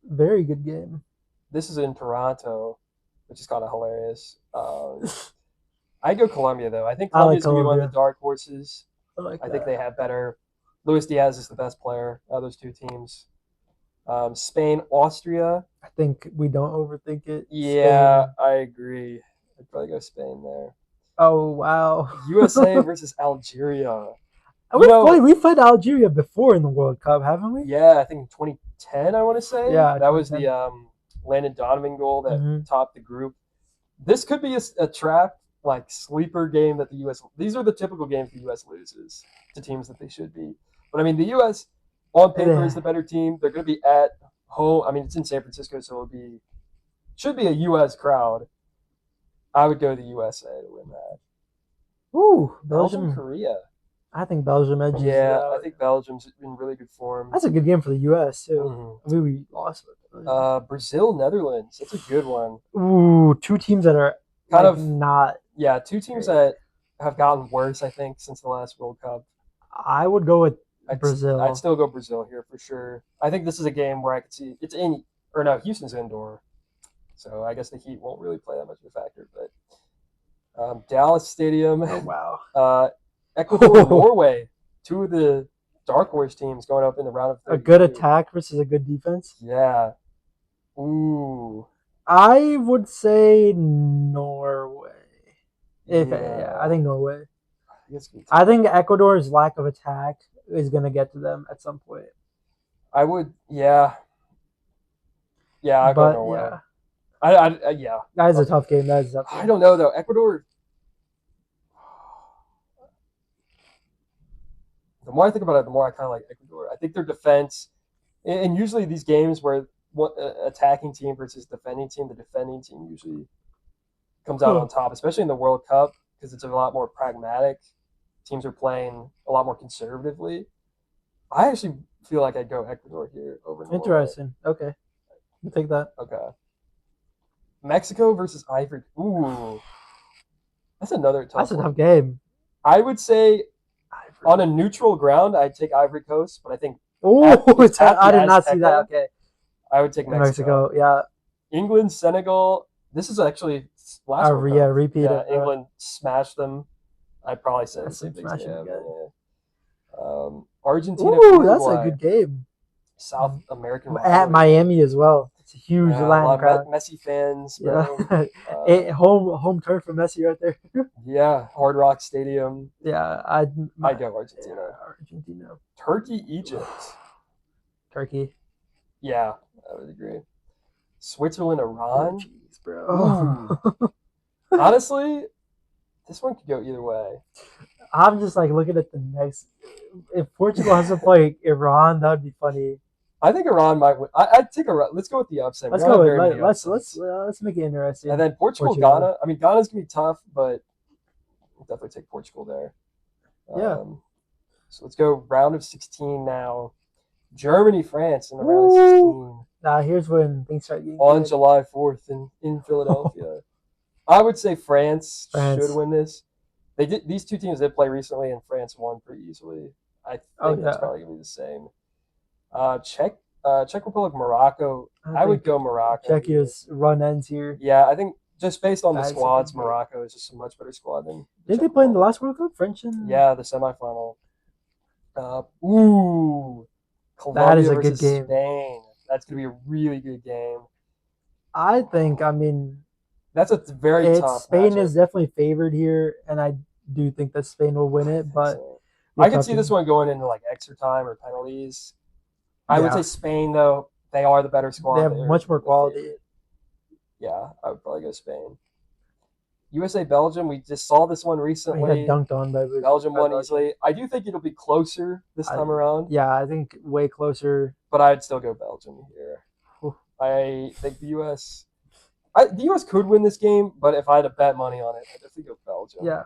Very good game. This is in Toronto, which is kind of hilarious. I go Colombia though. I think I like Colombia's gonna be one of the Colombia. dark horses. I like I think that. they have better. Luis Diaz is the best player out of those two teams. Spain, Austria. I think we don't overthink it. Yeah, Spain. I agree. I'd probably go Spain there. Oh wow. USA versus Algeria. You We've played know, we played Algeria before in the World Cup, haven't we? yeah, I think in 2010, I want to say Yeah, that was the 2010. Landon Donovan goal that Mm-hmm. topped the group. This could be a trap, like sleeper game that the U.S. These are the typical games the U.S. loses to teams that they should be. But I mean, the U.S. on paper is the better team. They're going to be at home. I mean, it's in San Francisco, so should be a U.S. crowd. I would go the USA to win that. Ooh, Belgium, Belgium. Korea. I think Belgium edges it Yeah, I out. think Belgium's in really good form. That's a good game for the U.S. too. Mhm. I mean, we lost. But, Brazil, Netherlands. That's a good one. ooh, two teams that are Kind like of, not yeah, two teams great. that have gotten worse, I think, since the last World Cup. I would go with I'd Brazil. still go Brazil here for sure. I think this is a game where I could see it's in or no, Houston's indoor, so I guess the heat won't really play that much of a factor. But Dallas Stadium, Oh wow. uh, Ecuador, Norway, two of the dark horse teams going up in the round of A good 32. attack versus a good defense. Yeah. Ooh. I would say Norway. If yeah, I Yeah. think Norway. I guess it's gonna be I tough. think Ecuador's lack of attack is gonna get to them at some point. I would. Yeah. Yeah. I'll go But Norway. yeah, Yeah. that is a Okay. tough game. That is a tough I game. don't know though. Ecuador. The more I think about it, the more I kind of like Ecuador. I think their defense, and usually these games where one attacking team versus defending team, the defending team usually comes out on top, especially in the World Cup because it's a lot more pragmatic. Teams are playing a lot more conservatively. I actually feel like I'd go Ecuador here over Norway. Interesting. Okay, we'll take that. Okay. Mexico versus Ivory. Ooh, that's another That's tough a tough one. game. I would say on Ivory. a neutral ground, I'd take Ivory Coast, but I think Oh, it's at I the did not see that. Azteca. Okay, I would take in Mexico. Mexico, yeah, England, Senegal. This is actually last World yeah, Cup. repeat Yeah, of England smashed them. I'd probably say the that's same some thing to smashing him. again. Yeah. Argentina, Ooh, that's a Uruguay, good game. South American At rivalry game. Miami as well. It's a huge Yeah, a Latin lot crowd. of Messi fans, Yeah, bro. Uh, home turf for Messi right there. yeah, Hard Rock Stadium. Yeah, I'd go Argentina. Argentina, Turkey, Egypt. Turkey. Yeah, I would agree. Switzerland, Blue Iran. cheese, bro. Ooh, honestly, this one could go either way. I'm just like looking at the next. If Portugal has to play Iran, that'd be funny. I think Iran might win. I'd take Iran. Let's go with the upset. We Let's don't go have with very many let's upsets. let's make it And interesting. then Portugal, Portugal. Ghana. I mean, Ghana's gonna be tough, but we'll definitely take Portugal there. Yeah. So let's go round of 16 now. Germany, France in the round of Woo! 16 Now here's when things start getting on good. July 4th in Philadelphia. I would say France should France. win this. They did. These two teams did play recently, and France won pretty easily. I Oh think that's yeah. probably gonna be the same. Czech Republic, Morocco. I would think go Morocco here. Czechia's run ends here. Yeah, I think just based on the That is a good squads, game. Morocco is just a much better squad than the Didn't Czech they play in the Republic. last World Cup? French and Yeah, the semifinal. Ooh, that is Colombia a good versus game. Spain. That's gonna be a really good game. I think. I mean, That's a very it's tough Spain matchup. is definitely favored here, and I do think that Spain will win I it. think But so. be a I could tough see this game. one going into like extra time or penalties. I would say Yeah, Spain though. They are the better they squad. have They're much more the quality. favorite. Yeah, I would probably go Spain. USA Belgium. We just saw this one He got recently. dunked on by Belgium won Belgium. easily. I do think it'll be closer this time around. Yeah, I think way closer. But I'd still go Belgium here. Oof. I think the U.S. could win this game, but if I had to bet money on it, I'd definitely go Belgium. Yeah.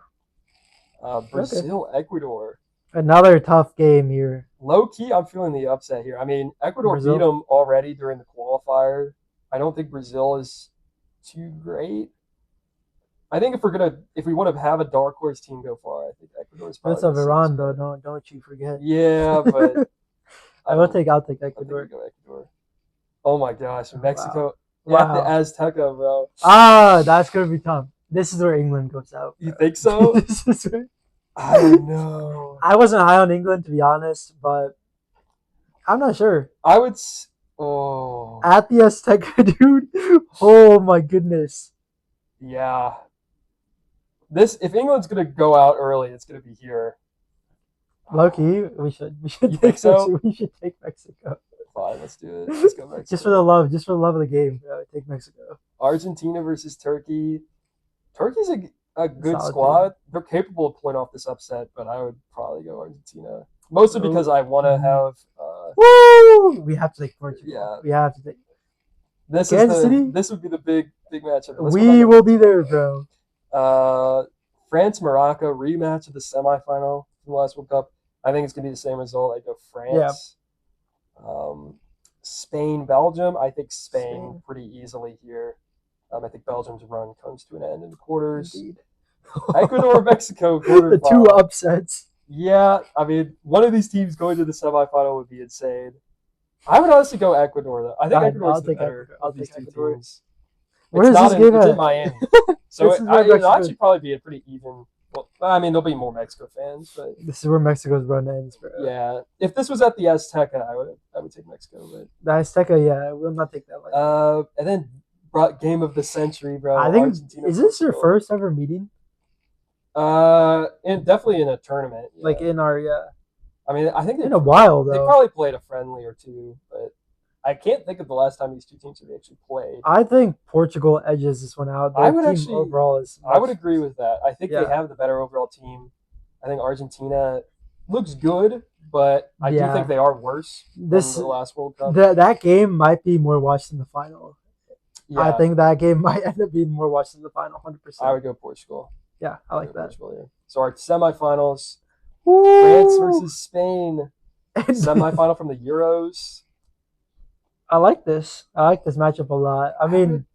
Brazil, Ecuador. Another tough game here. Low key, I'm feeling the upset here. I mean, Ecuador Brazil? beat them already during the qualifier. I don't think Brazil is too great. I think if we want to have a dark horse team go far, I think Ecuador is probably. That's of Iran, though. Don't you forget. Yeah, but I'll take I Ecuador. think we go Ecuador. Oh my gosh, Mexico. Wow. At the Azteca, bro. That's gonna be tough. This is where England goes out. You think so? This is where... I don't know. I wasn't high on England, to be honest, but I'm not sure. I would. Oh. At the Azteca, dude. Oh my goodness. Yeah. If England's gonna go out early, it's gonna be here. Low-key, we should You think so? We should take Mexico. Fine, let's do it. Let's go Mexico. Just for the love of the game, take Mexico. Argentina versus Turkey. Turkey's a good Solid squad. team. They're capable of pulling off this upset, but I would probably go Argentina. Mostly because I want to have. Woo! We have to take Portugal. Yeah. We have to take. Kansas City? This would be the big matchup. We will be there, bro. France Morocco rematch of the semifinal from the last World Cup. I think it's gonna be the same result. I go France. Yeah. Spain Belgium. I think Spain pretty easily here. I think Belgium's run comes to an end in the quarters. Indeed. Ecuador Mexico quarterfinal. The two upsets. Yeah, I mean, one of these teams going to the semifinal would be insane. I would honestly go Ecuador though. I think Ecuador's the better of these two teams. Where is this game It's at? in Miami, so it'll actually probably be a pretty even. Well, I mean, there'll be more Mexico fans, but this is where Mexico's run ends, bro. Yeah, if this was at the Azteca, I would take Mexico. But the Azteca, yeah, we'll not take that. And then game of the century, bro. I think Argentina, is this your first ever meeting? And definitely in a tournament. Yeah. Like in our I mean, I think in a while though. They probably played a friendly or two, but I can't think of the last time these two teams have actually played. I think Portugal edges this one out. I would actually overall is. I would agree with that. I think they have the better overall team. I think Argentina looks good, but I do think they are worse than the last World Cup. That game might be more watched than the final. Yeah. I think that game might end up being more watched than the final, 100%. I would go Portugal. Yeah, I like that. So our semifinals, France versus Spain. Semifinal from the Euros. I like this. I like this matchup a lot. I mean,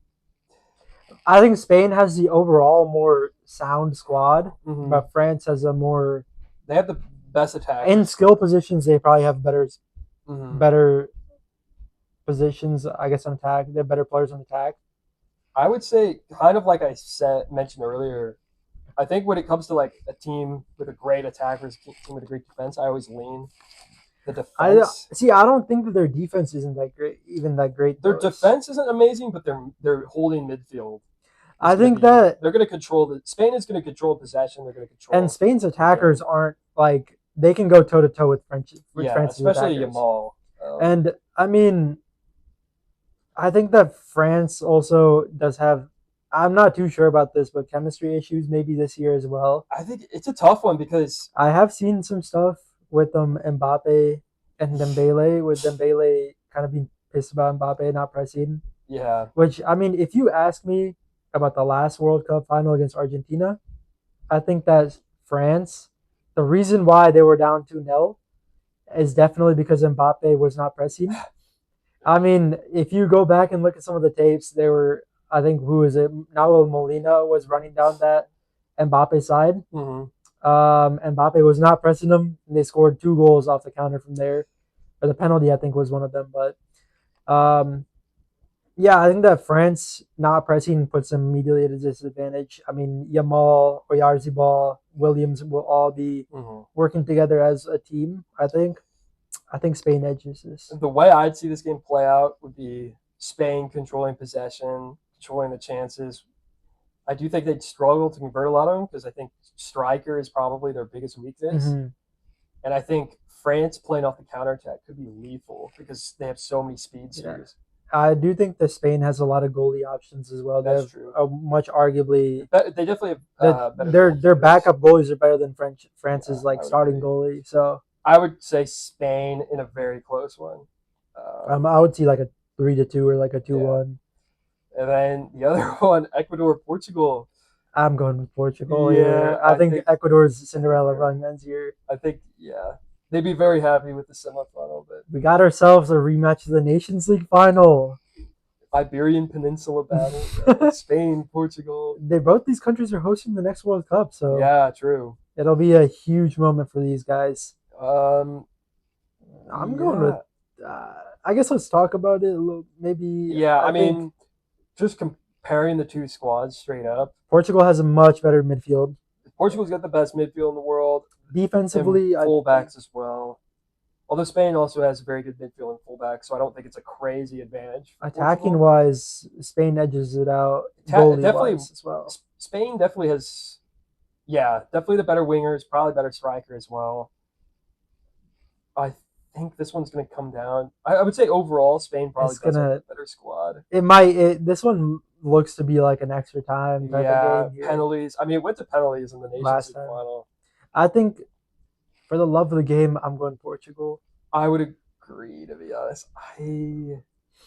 I think Spain has the overall more sound squad, but France has a more. They have the best attack. In skill positions, they probably have better positions, I guess, on attack. They have better players on attack. I would say, kind of like I mentioned earlier, I think when it comes to like a team with a great attack versus a team with a great defense, I always lean the defense. I don't think that their defense isn't that great. Their defense isn't amazing, but they're holding midfield. I think that they're going to control Spain is going to control possession. They're going to control. And Spain's attackers aren't like they can go toe to toe with French. Especially Yamal. And I mean, I think that France also does have. I'm not too sure about this, but chemistry issues maybe this year as well. I think it's a tough one because I have seen some stuff with Mbappe and Dembele, with Dembele kind of being pissed about Mbappe not pressing. Yeah. Which, I mean, if you ask me about the last World Cup final against Argentina, I think that France, the reason why they were down 2-0 is definitely because Mbappe was not pressing. I mean, if you go back and look at some of the tapes, they were, I think, who is it? Nahuel Molina was running down that Mbappe side. Mbappe was not pressing them, and they scored 2 goals off the counter from there. Or the penalty, I think, was one of them. But, yeah, I think that France not pressing puts them immediately at a disadvantage. I mean, Yamal, Oyarzabal, Williams will all be working together as a team, I think. I think Spain edges this. The way I'd see this game play out would be Spain controlling possession, controlling the chances. I do think they'd struggle to convert a lot of them because I think striker is probably their biggest weakness. And I think France playing off the counterattack could be lethal because they have so many speed series. I do think that Spain has a lot of goalie options as well. They That's have true. a much arguably They definitely have that better their goalkeepers. backup goalies are better than Yeah, France's like I would starting agree. goalie. So I would say Spain in a very close one. I would see like a 3-2 or like a two Yeah, one. and then the other one, Ecuador, Portugal. I'm going with Portugal Yeah, here. I think Ecuador's Cinderella run ends here. yeah, they'd be very happy with the semifinal, but We got ourselves a rematch of the Nations League final. Iberian Peninsula battle, Spain, Portugal. Both these countries are hosting the next World Cup, so Yeah, true. it'll be a huge moment for these guys. Um, I'm going with. yeah, I guess let's talk about it a little. Maybe yeah. I I think mean, just comparing the two squads straight up, Portugal has a much better midfield. Portugal's got the best midfield in the world and Defensively, I think fullbacks as well. Although Spain also has a very good midfield and fullback, so I don't think it's a crazy advantage for attacking Portugal. wise, Spain edges it out goalie Definitely, wise as well. Spain definitely has, yeah, definitely the better wingers, probably better striker as well. I think this one's going to come down. I would say overall, Spain probably It's does have the gonna. better squad. It might. This one looks to be like an extra time type of Yeah, game here. penalties. I mean, it went to penalties in the Nations Last League time, final. I think for the love of the game, I'm going Portugal. I would agree, to be honest.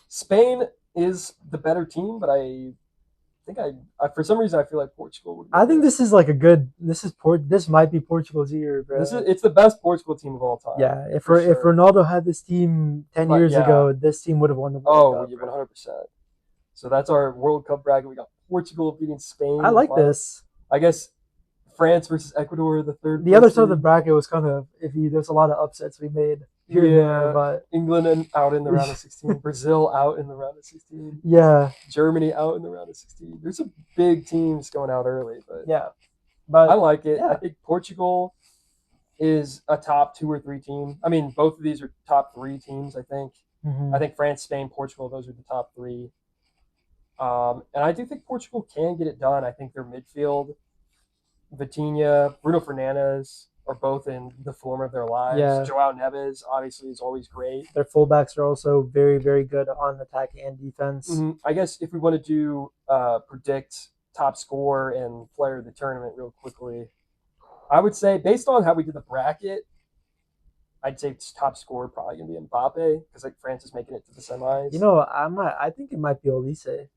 Spain is the better team, but I think for some reason I feel like Portugal would I win think this. this is like a good. This might be Portugal's year, bro. It's the best Portugal team of all time Yeah, for if sure. Ronaldo had this team 10 But years yeah, ago, this team would have won the World oh, Cup, yeah, bro. 100%. So that's our World Cup bracket. We got Portugal beating Spain I in the like final. this. I guess France versus Ecuador, the third The other place side of the seed. bracket was kind of iffy. There's a lot of upsets we made here and there, Yeah, but Out in the round of 16. Brazil out in the round of 16. yeah, Germany out in the round of 16. There's some big teams going out early, but yeah, I but like it. I yeah, think Portugal is a top 2 or 3 team. I mean, both of these are top 3 teams, I think. mm-hmm. I think France, Spain, Portugal, those are the top 3. And I do think Portugal can get it done. I think their midfield, Vitinha, Bruno Fernandes, are both in the form of their lives. Yeah, Joao Neves, obviously, is always great. their fullbacks are also very, very good on attack and defense. I guess if we want to do predict top score and player of the tournament real quickly, I would say based on how we did the bracket, I'd say top scorer probably gonna be Mbappe because like France is making it to the semis. I think it might be Olise.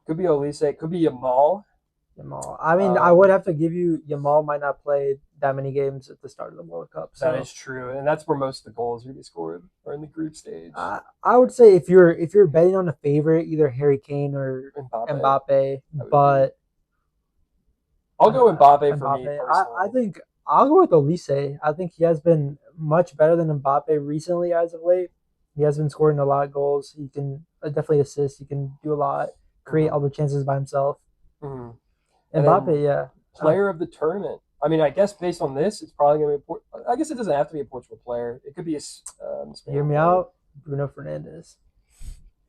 Could be Olise, it could be Yamal. Yamal. I mean, I would Um, have to give you Yamal might not play that many games at the start of the World Cup, that so is true, and that's where most of the goals are gonna be scored are in the group stage. I would say if you're betting on a favorite, either Harry Kane or Mbappe, Mbappe, I would agree. but I'll go Mbappe for me Mbappe, I personally. think I'll go with Olise. I think he has been much better than Mbappe recently as of late. He has been scoring a lot of goals. He can definitely assist. He can do a lot, create Mm-hmm. all the chances by himself. Mm-hmm. And Mbappe, then yeah. player of the tournament. I mean, I guess based on this, it's probably going to be. I guess it doesn't have to be a Portugal player. It could be a Hear Spain me player. out, Bruno Fernandes.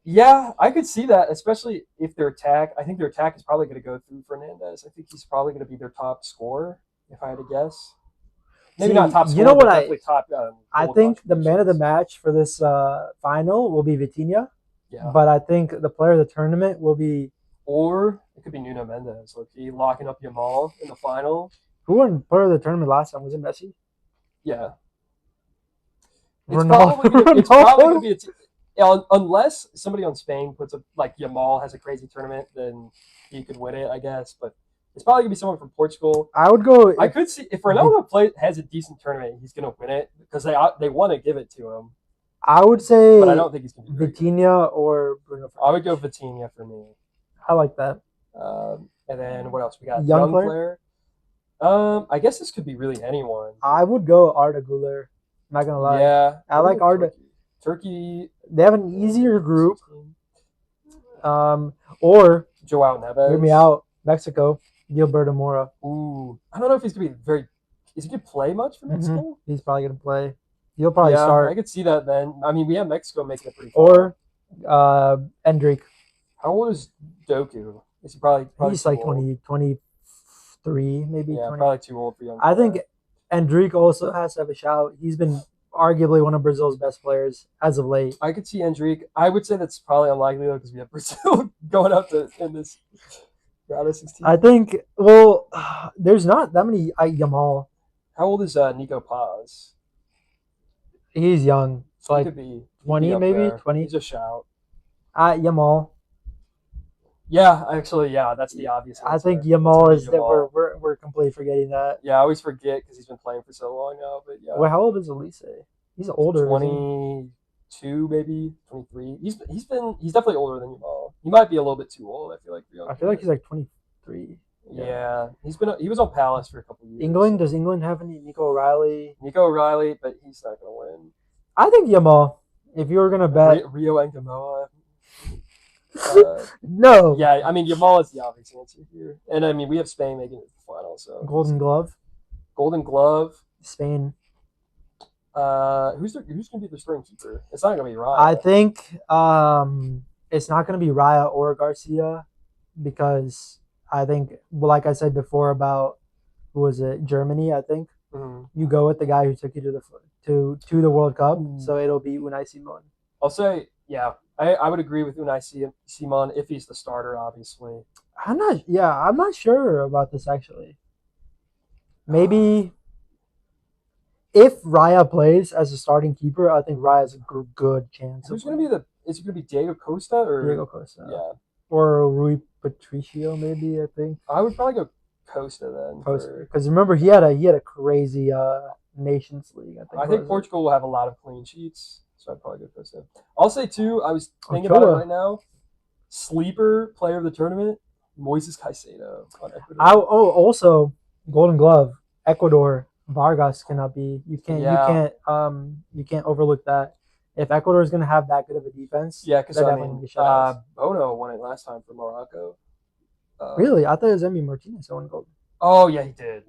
Yeah, I could see that, especially if their attack. I think their attack is probably going to go through Fernandez. I think he's probably going to be their top scorer, if I had to guess. Maybe not See, top you know scorer, what but definitely top I goal think the man of the contributions. match for this final will be Vitinha, Yeah. but I think the player of the tournament will be Or it could be Nuno Mendes. Like he locking up Yamal in the final. who won player of the tournament last time? Was it Messi? Yeah. Ronaldo. It's probably gonna Ronaldo. be unless somebody on Spain puts a like Yamal has a crazy tournament, then he could win it, I guess. But it's probably gonna be someone from Portugal. I would go I if could see if Ronaldo has a decent tournament, he's gonna win it because they want to give it to him. I would But I say don't think he's gonna be very good. Vitinha or Bruno I would Fernandes. go Vitinha for me. I like that. And then what else we got? Young Young player. player. I guess this could be really anyone. I would go Arda Güler. I'm not gonna lie. Yeah, I like Arda. Turkey. They have an easier group. Or Joao Neves. hear me out. Mexico. Gilberto Mora. Ooh, I don't know if he's gonna be very. Is he gonna play much for Mexico? Mm-hmm. He's probably gonna play. He'll probably Yeah, start. I could see that then. I mean, we have Mexico making it pretty Or far. Endrick. How old is Doku? Is he probably He's too like old? 23, maybe Yeah, 20. probably too old for young. I think Endrick also has to have a shout. He's been arguably one of Brazil's best players as of late. I could see Enrique. I would say that's probably unlikely though because we have Brazil going out in this round of 16. I think. Well, there's not that many. Yamal. How old is Nico Paz? He's young. So Like he could be 20 up maybe there. 20. He's a shout. Yamal. Yeah, actually, yeah, that's the obvious answer. I think It's Yamal gonna be is that Yamal. we're completely forgetting that. Yeah, I always forget because he's been playing for so long now. But yeah, Well, how old is Elise? He's older. 22 maybe 23. He's definitely older than Yamal. He might be a little bit too old. I feel like for young I feel like players. he's like 23. Yeah, he was on Palace for a couple of years. England, does England have any Nico O'Reilly? Nico O'Reilly, but he's not gonna win. I think Yamal. If you were gonna bet, Rio Angamoa. no. Yeah, I mean Yamal is the obvious answer here, and I mean we have Spain making it to the final. So Golden Glove, Golden Glove. Spain. Who's gonna be the starting keeper? It's not gonna be Raya. I think it's not gonna be Raya or Garcia because I think, well, like I said before about who was it, Germany? I think you go with the guy who took you to the World Cup, so it'll be Unai Simon. I'll say, yeah, I would agree with Unai Simon if he's the starter, obviously. I'm not sure about this actually. Maybe if Raya plays as a starting keeper, I think Raya has a good chance. Who's gonna be is it gonna be Diego Costa or Diego Costa? Yeah, or Rui Patricio, maybe. I think I would probably go Costa then. Costa, because remember he had a crazy Nations League. I think Portugal will have a lot of clean sheets, so I'd probably go Costa. I'll say too. I was thinking about it right now. Sleeper player of the tournament, Moises Caicedo on Ecuador. Also Golden Glove, Ecuador. Vargas cannot be. You can't overlook that. If Ecuador is going to have that good of a defense, because Bono won it last time for Morocco. Really, I thought it was Emi Martinez who won gold. Oh yeah, he did.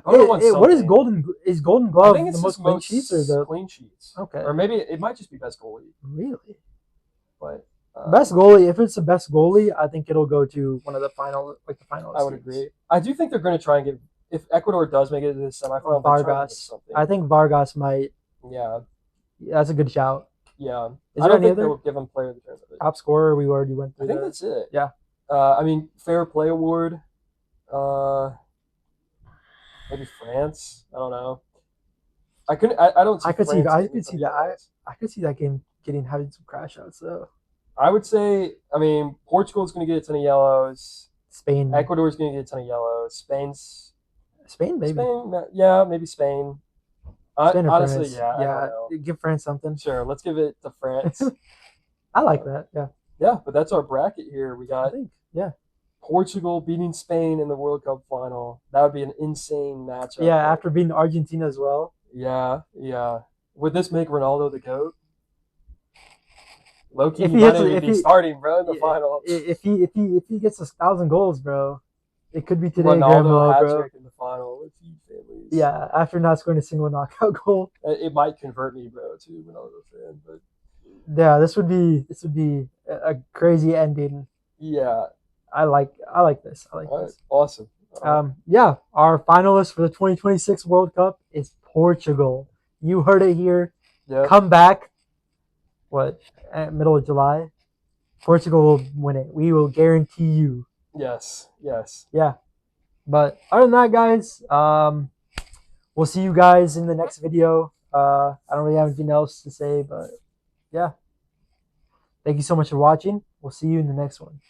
What is Golden Glove? I think it's the most clean sheets or the clean sheets? Okay, or maybe it might just be best goalie. Really, but best goalie. If it's the best goalie, I think it'll go to one of the finalists. I would agree. I do think they're going to try and get. If Ecuador does make it to the semifinal, Vargas. I think Vargas might. Yeah, that's a good shout. Yeah, I don't think they will give him player of the tournament. Top scorer, we already went through. I think that's it. Yeah. I mean, fair play award. Maybe France. I don't know. I couldn't. I don't. I could see that. I could see that game having some crash outs though. I would say. I mean, Portugal's going to get a ton of yellows. Spain. Ecuador's going to get a ton of yellows. Spain, maybe. Yeah, maybe Spain. Spain honestly, France. yeah. Give France something. Sure, let's give it to France. I like that. Yeah. Yeah, but that's our bracket here. We got yeah. Portugal beating Spain in the World Cup final. That would be an insane matchup. Yeah, after beating Argentina as well. Yeah. Would this make Ronaldo the GOAT? Low-key, if he might even be starting, bro, in the final. If he gets 1,000 goals, bro, it could be today, Ronaldo Grandma, bro. In the final with families. Yeah, after not scoring a single knockout goal. It might convert me, bro, to a Ronaldo fan, but yeah, this would be a crazy ending. Yeah, I like this. I like this. Awesome. Yeah, our finalist for the 2026 World Cup is Portugal. You heard it here. Yep. Come back. Middle of July? Portugal will win it. We will guarantee you. Yes. Yeah. But other than that, guys, we'll see you guys in the next video. I don't really have anything else to say, but yeah. Thank you so much for watching. We'll see you in the next one.